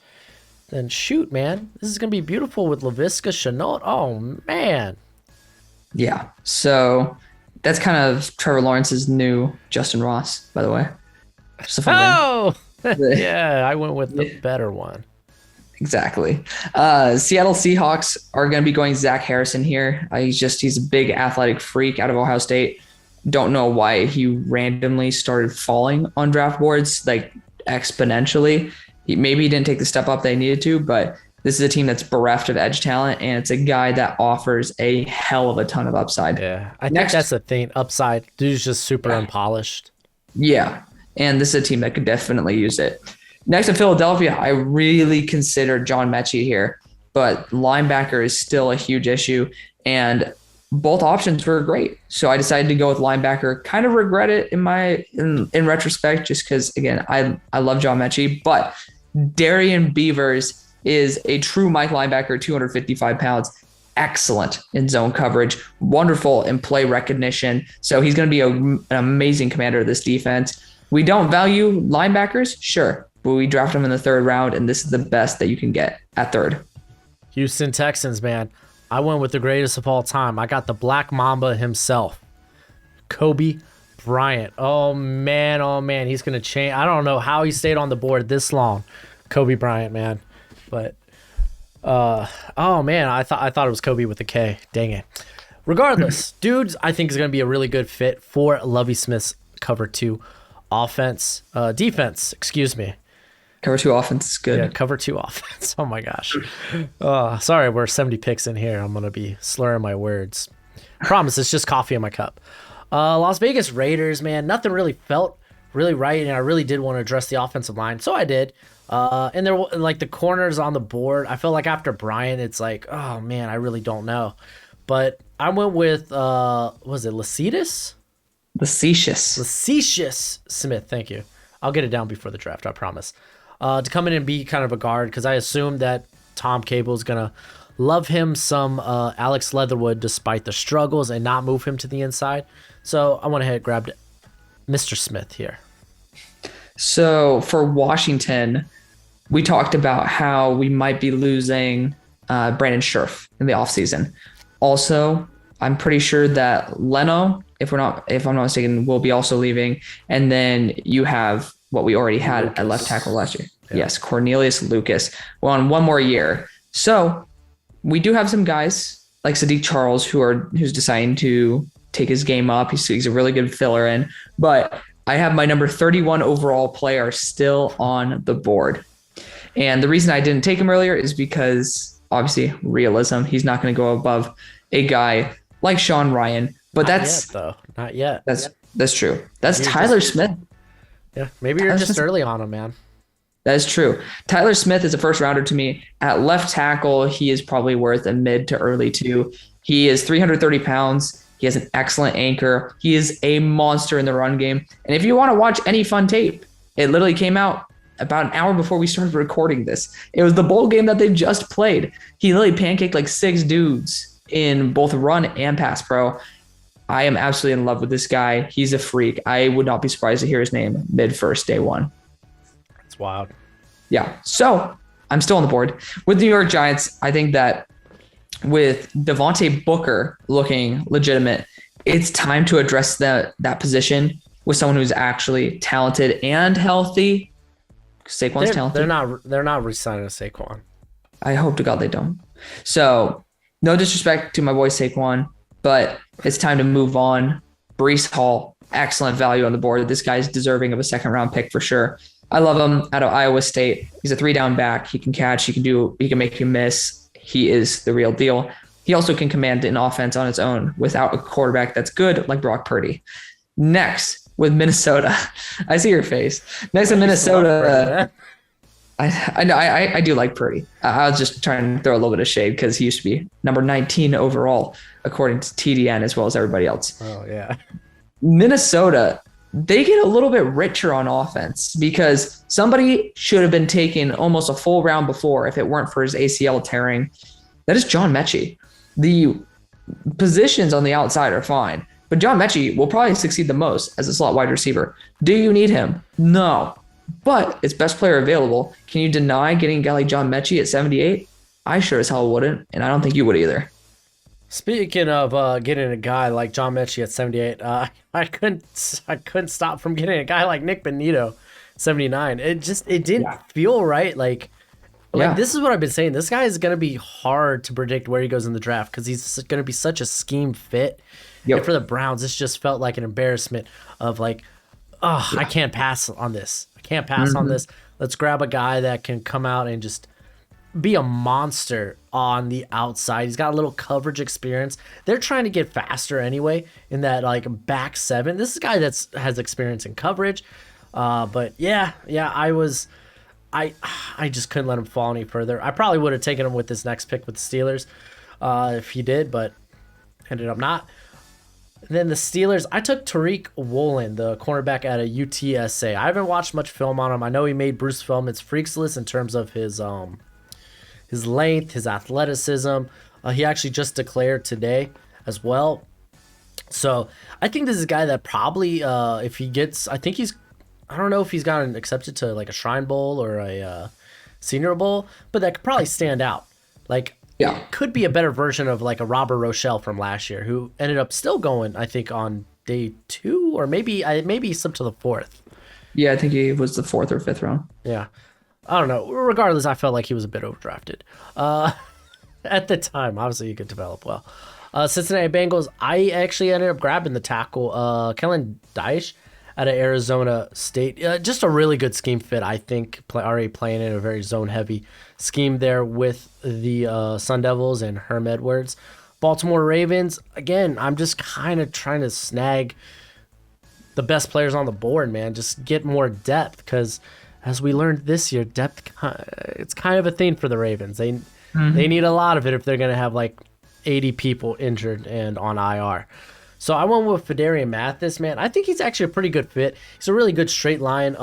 then shoot, man. This is going to be beautiful with Laviska Shenault. Oh, man. Yeah. So that's kind of Trevor Lawrence's new Justin Ross, by the way. Just a fun yeah, I went with the better one. Exactly. Seattle Seahawks are going to be going Zach Harrison here. He's a big athletic freak out of Ohio State. Don't know why he randomly started falling on draft boards like exponentially. Maybe he didn't take the step up they needed to, but this is a team that's bereft of edge talent, and it's a guy that offers a hell of a ton of upside. Yeah, I think that's the thing. Upside. Dude's just super unpolished. Yeah, and this is a team that could definitely use it. Next to Philadelphia, I really considered John Mechie here, but linebacker is still a huge issue, and both options were great. So I decided to go with linebacker. Kind of regret it in retrospect, just because, again, I love John Mechie, but Darian Beavers is a true Mike linebacker, 255 pounds, excellent in zone coverage, wonderful in play recognition. So he's going to be an amazing commander of this defense. We don't value linebackers, sure, but we draft them in the third round, and this is the best that you can get at third. Houston Texans, man. I went with the greatest of all time. I got the Black Mamba himself, Kobe Bryant. Oh, man. He's going to change. I don't know how he stayed on the board this long, Kobe Bryant, man. But, oh, man, I thought it was Kobe with a K. Dang it. Regardless, dudes, I think is going to be a really good fit for Lovie Smith's cover 2 defense, excuse me. Cover 2 offense is good. Yeah, cover 2 offense. Oh, my gosh. Sorry, we're 70 picks in here. I'm going to be slurring my words. Promise, it's just coffee in my cup. Las Vegas Raiders, man, nothing really felt really right, and I really did want to address the offensive line, so I did. And there, like, the corners on the board, I felt like after Brian, it's like, oh, man, I really don't know. But I went with, was it Lecitus Smith, thank you. I'll get it down before the draft, I promise. To come in and be kind of a guard, because I assumed that Tom Cable is going to love him some Alex Leatherwood despite the struggles and not move him to the inside. So I went ahead and grabbed Mr. Smith here. So for Washington, we talked about how we might be losing Brandon Scherf in the offseason. Also, I'm pretty sure that Leno, if I'm not mistaken, will be also leaving. And then you have what we already had at left tackle last year. Yeah. Yes, Cornelius Lucas. Well, on one more year. So we do have some guys like Sadiq Charles who's deciding to take his game up. He's a really good filler in. But I have my number 31 overall player still on the board. And the reason I didn't take him earlier is because obviously realism. He's not going to go above a guy like Sean Ryan. But Not yet. That's true. That's Tyler Smith. Yeah, maybe you're just early on him, man. That is true. Tyler Smith is a first rounder to me. At left tackle, he is probably worth a mid to early 2. He is 330 pounds. He has an excellent anchor. He is a monster in the run game. And if you want to watch any fun tape, it literally came out about an hour before we started recording this. It was the bowl game that they just played. He literally pancaked like 6 dudes in both run and pass pro. I am absolutely in love with this guy. He's a freak. I would not be surprised to hear his name mid-first day 1. That's wild. Yeah. So I'm still on the board. With the New York Giants, I think that with Devontae Booker looking legitimate, it's time to address that position with someone who's actually talented and healthy. Saquon's talented. They're not re-signing Saquon. I hope to God they don't. So no disrespect to my boy Saquon, but it's time to move on. Breece Hall, excellent value on the board. This guy's deserving of a second round pick for sure. I love him out of Iowa State. He's a 3-down back. He can catch. He can make you miss. He is the real deal. He also can command an offense on his own without a quarterback that's good like Brock Purdy. Next, with Minnesota. I see your face. Next with Minnesota. I know I do like Purdy. I was just trying to throw a little bit of shade because he used to be number 19 overall, according to TDN, as well as everybody else. Oh, yeah. Minnesota, they get a little bit richer on offense because somebody should have been taken almost a full round before if it weren't for his ACL tearing. That is John Mechie. The positions on the outside are fine, but John Mechie will probably succeed the most as a slot wide receiver. Do you need him? No. But it's best player available. Can you deny getting a guy like John Mechie at 78? I sure as hell wouldn't, and I don't think you would either. Speaking of getting a guy like John Mechie at 78, I couldn't stop from getting a guy like Nick Benito, 79. It didn't feel right. Like this is what I've been saying. This guy is going to be hard to predict where he goes in the draft because he's going to be such a scheme fit. Yep. And for the Browns, this just felt like an embarrassment of like, I can't pass on this. I can't pass on this. Let's grab a guy that can come out and just be a monster on the outside. He's got a little coverage experience. They're trying to get faster anyway in that like back 7. This is a guy has experience in coverage. But I just couldn't let him fall any further. I probably would have taken him with this next pick with the Steelers if he did, but ended up not. Then the Steelers, I took Tariq Woolen, the cornerback out of UTSA. I haven't watched much film on him. I know he made Bruce Feldman's Freaks list in terms of his length, his athleticism. He actually just declared today as well. So I think this is a guy that probably, if he gets, I don't know if he's gotten accepted to like a Shrine Bowl or a Senior Bowl, but that could probably stand out. Could be a better version of like a Robert Rochelle from last year, who ended up still going, I think, on day 2 or maybe he slipped to the 4th. Yeah, I think he was the 4th or 5th round. Yeah. I don't know. Regardless, I felt like he was a bit overdrafted. At the time, obviously, he could develop well. Cincinnati Bengals, I actually ended up grabbing the tackle, Kellen Dyche out of Arizona State. Just a really good scheme fit, I think, already playing in a very zone-heavy scheme there with the Sun Devils and Herm Edwards. Baltimore Ravens, again, I'm just kind of trying to snag the best players on the board, man. Just get more depth because, as we learned this year, depth, it's kind of a thing for the Ravens. They need a lot of it if they're going to have like 80 people injured and on IR. So I went with Fedarian Mathis, man. I think he's actually a pretty good fit. He's a really good straight line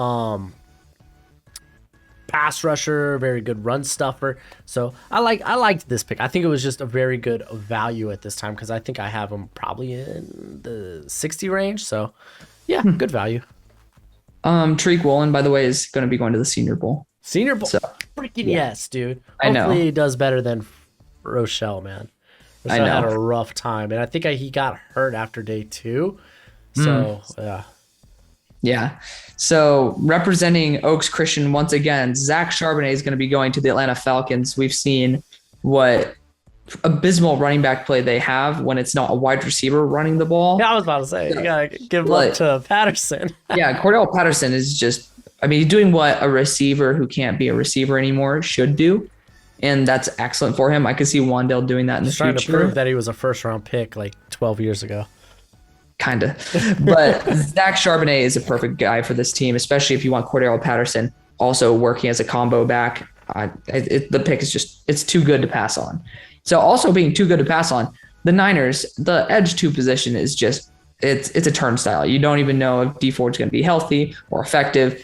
pass rusher, very good run stuffer. So I liked this pick. I think it was just a very good value at this time because I think I have him probably in the 60 range. So yeah, good value. Tariq Woolen, by the way, is going to be going to the Senior Bowl. Senior Bowl? So, freaking yes, dude. Hopefully he does better than Rochelle, man. I know. Had a rough time, and I think he got hurt after day 2. So, Yeah. So, representing Oaks Christian once again, Zach Charbonnet is going to be going to the Atlanta Falcons. We've seen what abysmal running back play they have when it's not a wide receiver running the ball. Yeah, I was about to say, you got to give luck to Patterson. Yeah, Cordell Patterson is just I mean, he's doing what a receiver who can't be a receiver anymore should do. And that's excellent for him. I could see Wan'Dale doing that in the future. Trying to prove that he was a first-round pick like 12 years ago. Kind of. But Zach Charbonnet is a perfect guy for this team, especially if you want Cordero Patterson also working as a combo back. The pick is just, it's too good to pass on. So also being too good to pass on, the Niners, the edge 2 position is just, it's a turnstile. You don't even know if D Ford's going to be healthy or effective.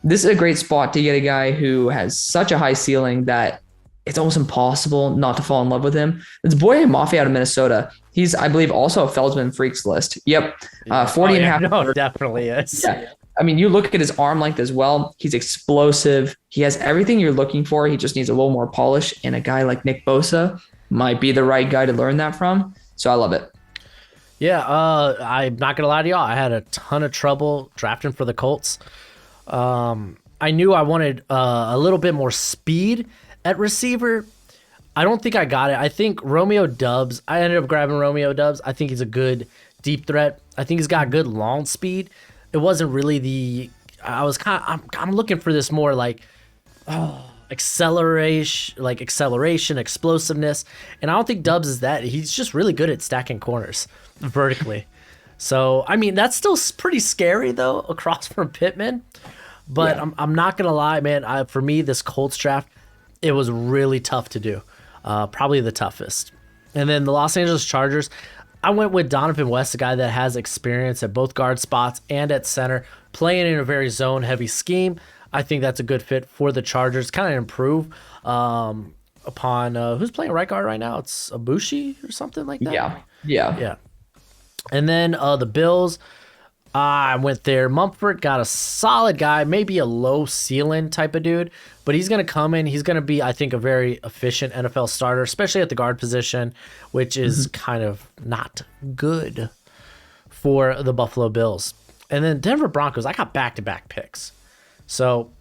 This is a great spot to get a guy who has such a high ceiling that it's almost impossible not to fall in love with him. It's Boye Mafe out of Minnesota. He's, I believe, also a Feldman Freaks list. Yep. 40 and a half. No, definitely is. Yeah. I mean, you look at his arm length as well. He's explosive. He has everything you're looking for. He just needs a little more polish. And a guy like Nick Bosa might be the right guy to learn that from. So I love it. Yeah, I'm not going to lie to y'all. I had a ton of trouble drafting for the Colts. I knew I wanted a little bit more speed at receiver. I don't think I got it. I think Romeo Doubs, I ended up grabbing Romeo Doubs. I think he's a good deep threat. I think he's got good long speed. It wasn't really I'm looking for this more like acceleration, explosiveness. And I don't think Doubs is that. He's just really good at stacking corners vertically. So, I mean, that's still pretty scary though, across from Pittman. But yeah. I'm not going to lie, man. For me, this Colts draft, it was really tough to do. Probably the toughest. And then the Los Angeles Chargers, I went with Donovan West, a guy that has experience at both guard spots and at center, playing in a very zone-heavy scheme. I think that's a good fit for the Chargers. Kind of improve upon who's playing right guard right now? It's Ibushi or something like that? Yeah. And then the Bills, I went there. Mumford got a solid guy, maybe a low ceiling type of dude, but he's going to come in. He's going to be, I think, a very efficient NFL starter, especially at the guard position, which is kind of not good for the Buffalo Bills. And then Denver Broncos, I got back-to-back picks. So,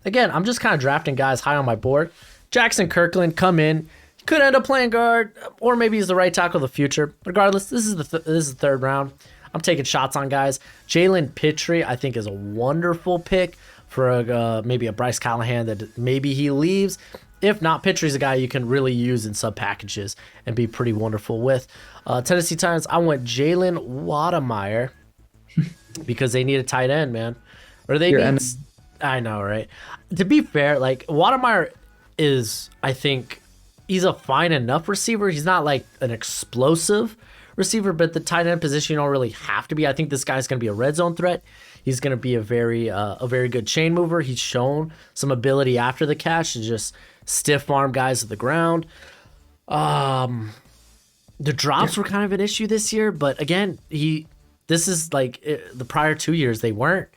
again, I'm just kind of drafting guys high on my board. Jackson Kirkland, come in. He could end up playing guard, or maybe he's the right tackle of the future. Regardless, this is the third round. I'm taking shots on guys. Jalen Pitre, I think, is a wonderful pick for maybe a Bryce Callahan that maybe he leaves. If not, Pitre's a guy you can really use in sub packages and be pretty wonderful with. Tennessee Titans, I went Jalen Wademeyer because they need a tight end, man. Or they need. I know, right? To be fair, like Wademeyer is, I think, he's a fine enough receiver. He's not like an explosive receiver, but the tight end position you don't really have to be. I think this guy's going to be a red zone threat. He's going to be a very good chain mover. He's shown some ability after the catch to just stiff arm guys to the ground. The drops were kind of an issue this year, but again, this is like the prior 2 years they weren't.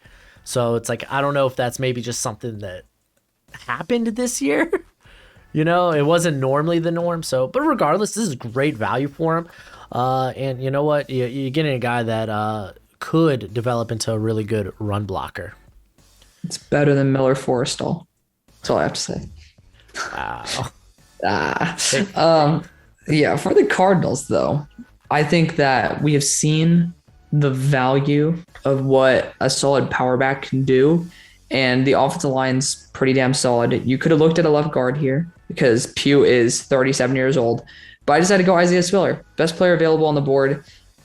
So it's like I don't know if that's maybe just something that happened this year. You know, it wasn't normally the norm. So, but regardless, this is great value for him. And you know what? You're getting a guy that could develop into a really good run blocker. It's better than Miller Forrestal. That's all I have to say. Wow. Yeah, for the Cardinals, though, I think that we have seen the value of what a solid power back can do. And the offensive line's pretty damn solid. You could have looked at a left guard here because Pugh is 37 years old. But I decided to go Isaiah Spiller, best player available on the board.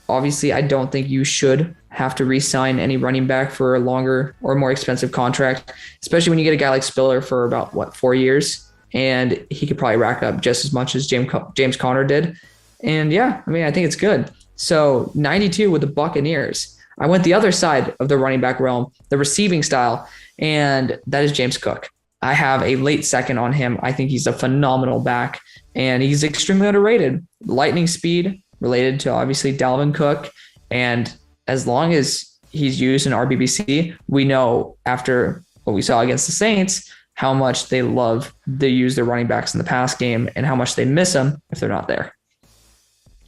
Obviously, I don't think you should have to re-sign any running back for a longer or more expensive contract, especially when you get a guy like Spiller for about, 4 years? And he could probably rack up just as much as James Conner did. And yeah, I mean, I think it's good. So 92 with the Buccaneers. I went the other side of the running back realm, the receiving style, and that is James Cook. I have a late second on him. I think he's a phenomenal back, and he's extremely underrated. Lightning speed related to obviously Dalvin Cook, and as long as he's used in RBBC, we know after what we saw against the Saints how much they love to use their running backs in the pass game and how much they miss them if they're not there.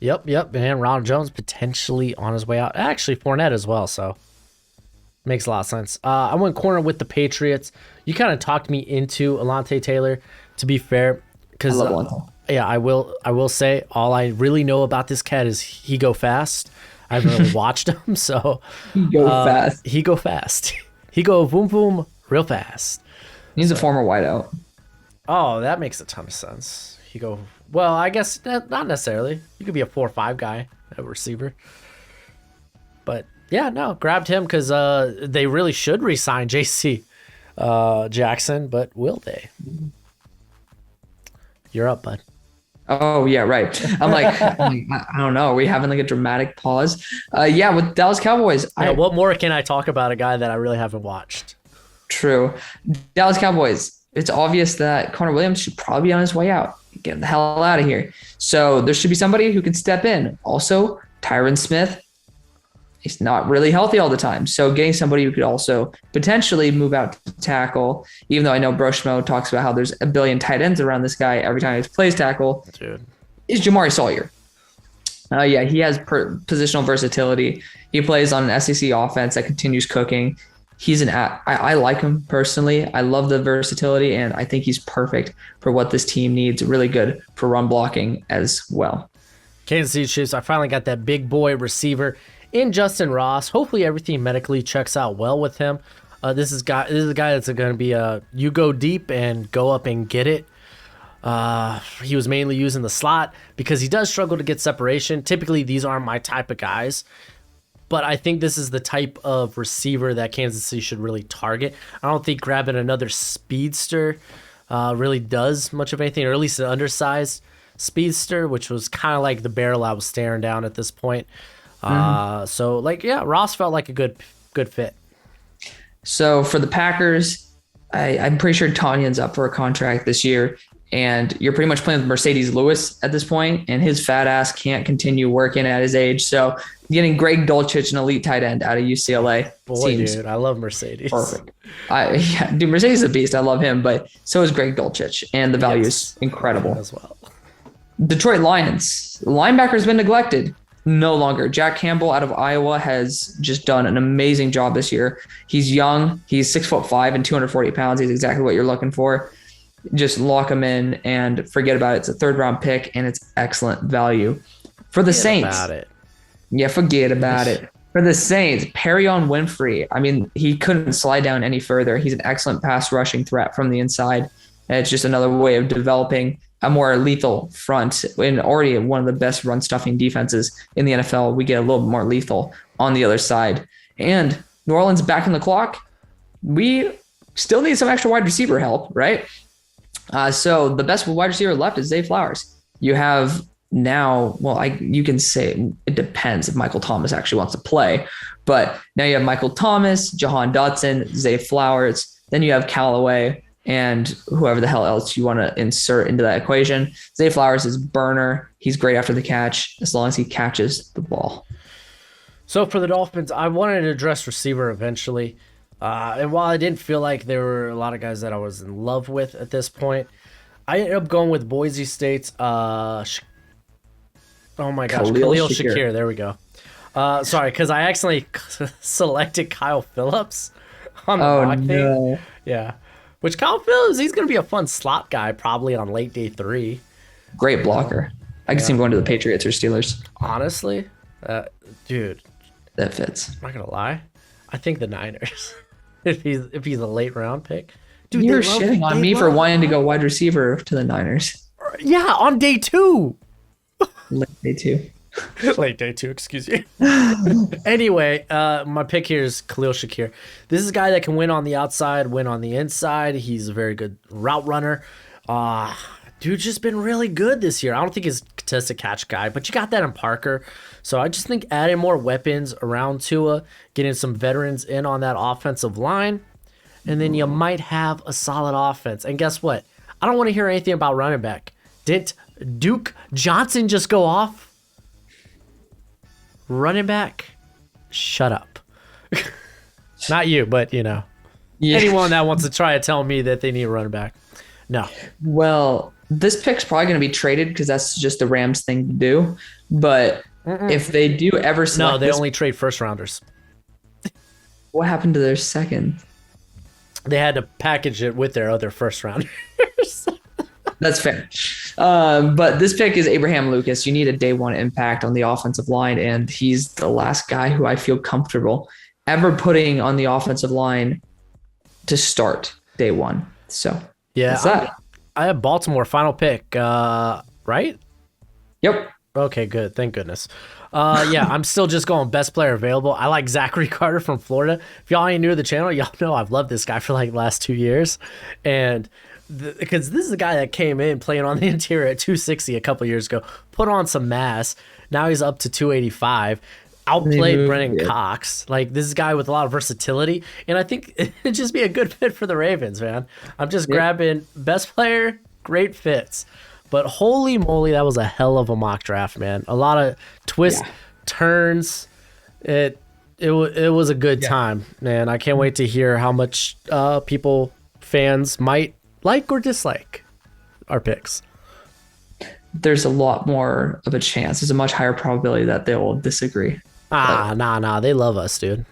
Yep. And Ronald Jones potentially on his way out. Actually, Fournette as well, so makes a lot of sense. I went corner with the Patriots. You kind of talked me into Alontae Taylor, to be fair, because I will say all I really know about this cat is he go fast. I haven't really watched him, so he go fast. He go fast. He go boom boom real fast. He's a former wideout. Oh, that makes a ton of sense. He go well. I guess not necessarily. You could be a 4-5 guy at receiver. But yeah, no, grabbed him because they really should re-sign J.C. Jackson, but will they? You're up, bud. Oh yeah, right. I'm like, I don't know. Are we having like a dramatic pause? Yeah, with Dallas Cowboys. Yeah, what more can I talk about a guy that I really haven't watched? True. Dallas Cowboys. It's obvious that Connor Williams should probably be on his way out. Get the hell out of here. So there should be somebody who can step in. Also, Tyron Smith. He's not really healthy all the time. So getting somebody who could also potentially move out to tackle, even though I know Broshmo talks about how there's a billion tight ends around this guy every time he plays tackle, Dude. Is Jamari Sawyer. Yeah, he has positional versatility. He plays on an SEC offense that continues cooking. I like him personally. I love the versatility, and I think he's perfect for what this team needs. Really good for run blocking as well. Kansas City Chiefs, I finally got that big boy receiver in Justin Ross. Hopefully everything medically checks out well with him. This is a guy that's going to be you go deep and go up and get it. He was mainly using the slot because he does struggle to get separation. Typically, these aren't my type of guys, but I think this is the type of receiver that Kansas City should really target. I don't think grabbing another speedster really does much of anything, or at least an undersized speedster, which was kind of like the barrel I was staring down at this point. So Ross felt like a good fit. So for the Packers, I'm pretty sure Tanyan's up for a contract this year, and you're pretty much playing with Mercedes Lewis at this point, and his fat ass can't continue working at his age. So getting Greg Dulcich, an elite tight end out of UCLA, seems dude, I love Mercedes. Perfect. Mercedes is a beast. I love him, but so is Greg Dulcich, and the value is incredible as well. Detroit Lions linebacker's been neglected. No longer. Jack Campbell out of Iowa has just done an amazing job this year. He's young. He's 6'5" and 240 pounds. He's exactly what you're looking for. Just lock him in and forget about it. It's a 3rd round pick, and it's excellent value. For the Saints. Forget about it. For the Saints, Perrion Winfrey. I mean, he couldn't slide down any further. He's an excellent pass rushing threat from the inside. And it's just another way of developing a more lethal front, and already one of the best run stuffing defenses in the NFL. We get a little more lethal on the other side. And New Orleans back in the clock. We still need some extra wide receiver help, right? So the best wide receiver left is Zay Flowers. You have now, you can say it depends if Michael Thomas actually wants to play, but now you have Michael Thomas, Jahan Dotson, Zay Flowers, then you have Callaway, and whoever the hell else you want to insert into that equation. Zay Flowers is burner. He's great after the catch as long as he catches the ball. So for the Dolphins, I wanted to address receiver eventually. And while I didn't feel like there were a lot of guys that I was in love with at this point, I ended up going with Boise State's Khalil Shakir. There we go. Sorry, because I accidentally selected Kyle Phillips on the mock thing. Yeah. Which Kyle Phillips, he's going to be a fun slot guy probably on late day 3. Great blocker. I can see him going to the Patriots or Steelers. Honestly, dude. That fits. I'm not going to lie. I think the Niners, if he's a late round pick. Dude, you're shitting on me for wanting to go wide receiver to the Niners. Yeah, on day 2. Late day 2. Late day 2, excuse you. Anyway, my pick here is Khalil Shakir. This is a guy that can win on the outside, win on the inside. He's a very good route runner. Dude's just been really good this year. I don't think he's a contested catch guy, but you got that in Parker. So I just think adding more weapons around Tua, getting some veterans in on that offensive line, and then you might have a solid offense. And guess what? I don't want to hear anything about running back. Didn't Duke Johnson just go off? Running back, shut up. Not you, but anyone that wants to try to tell me that they need a running back. No. Well, this pick's probably going to be traded because that's just the Rams thing to do. But if they do ever select, no, they only trade first rounders. What happened to their second? They had to package it with their other first rounders. That's fair. But this pick is Abraham Lucas. You need a day 1 impact on the offensive line, and he's the last guy who I feel comfortable ever putting on the offensive line to start day one. So yeah, that's that. I have Baltimore final pick, right? Yep. Okay, good. Thank goodness. Yeah, I'm still just going best player available. I like Zachary Carter from Florida. If y'all ain't new to the channel, y'all know I've loved this guy for like the last 2 years. And because this is a guy that came in playing on the interior at 260 a couple years ago, put on some mass. Now he's up to 285. Outplayed Brennan Cox. Like, this is a guy with a lot of versatility. And I think it'd just be a good fit for the Ravens, man. I'm just grabbing best player, great fits. But holy moly, that was a hell of a mock draft, man. A lot of twists, turns. It was a good time, man. I can't wait to hear how much fans might like or dislike our picks. There's a lot more of a chance. There's a much higher probability that they will disagree. Nah. They love us, dude.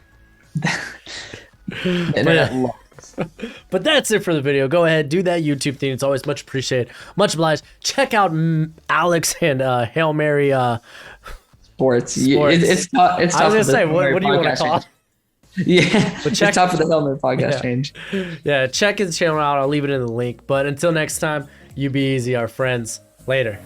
But that's it for the video. Go ahead, do that YouTube thing. It's always much appreciated. Much obliged. Check out Alex and Hail Mary Sports. It's tough. I was going to say, what do you want to call it? Yeah, but it's tough for the Hail Mary podcast change. Yeah, check his channel out. I'll leave it in the link. But until next time, you be easy, our friends. Later.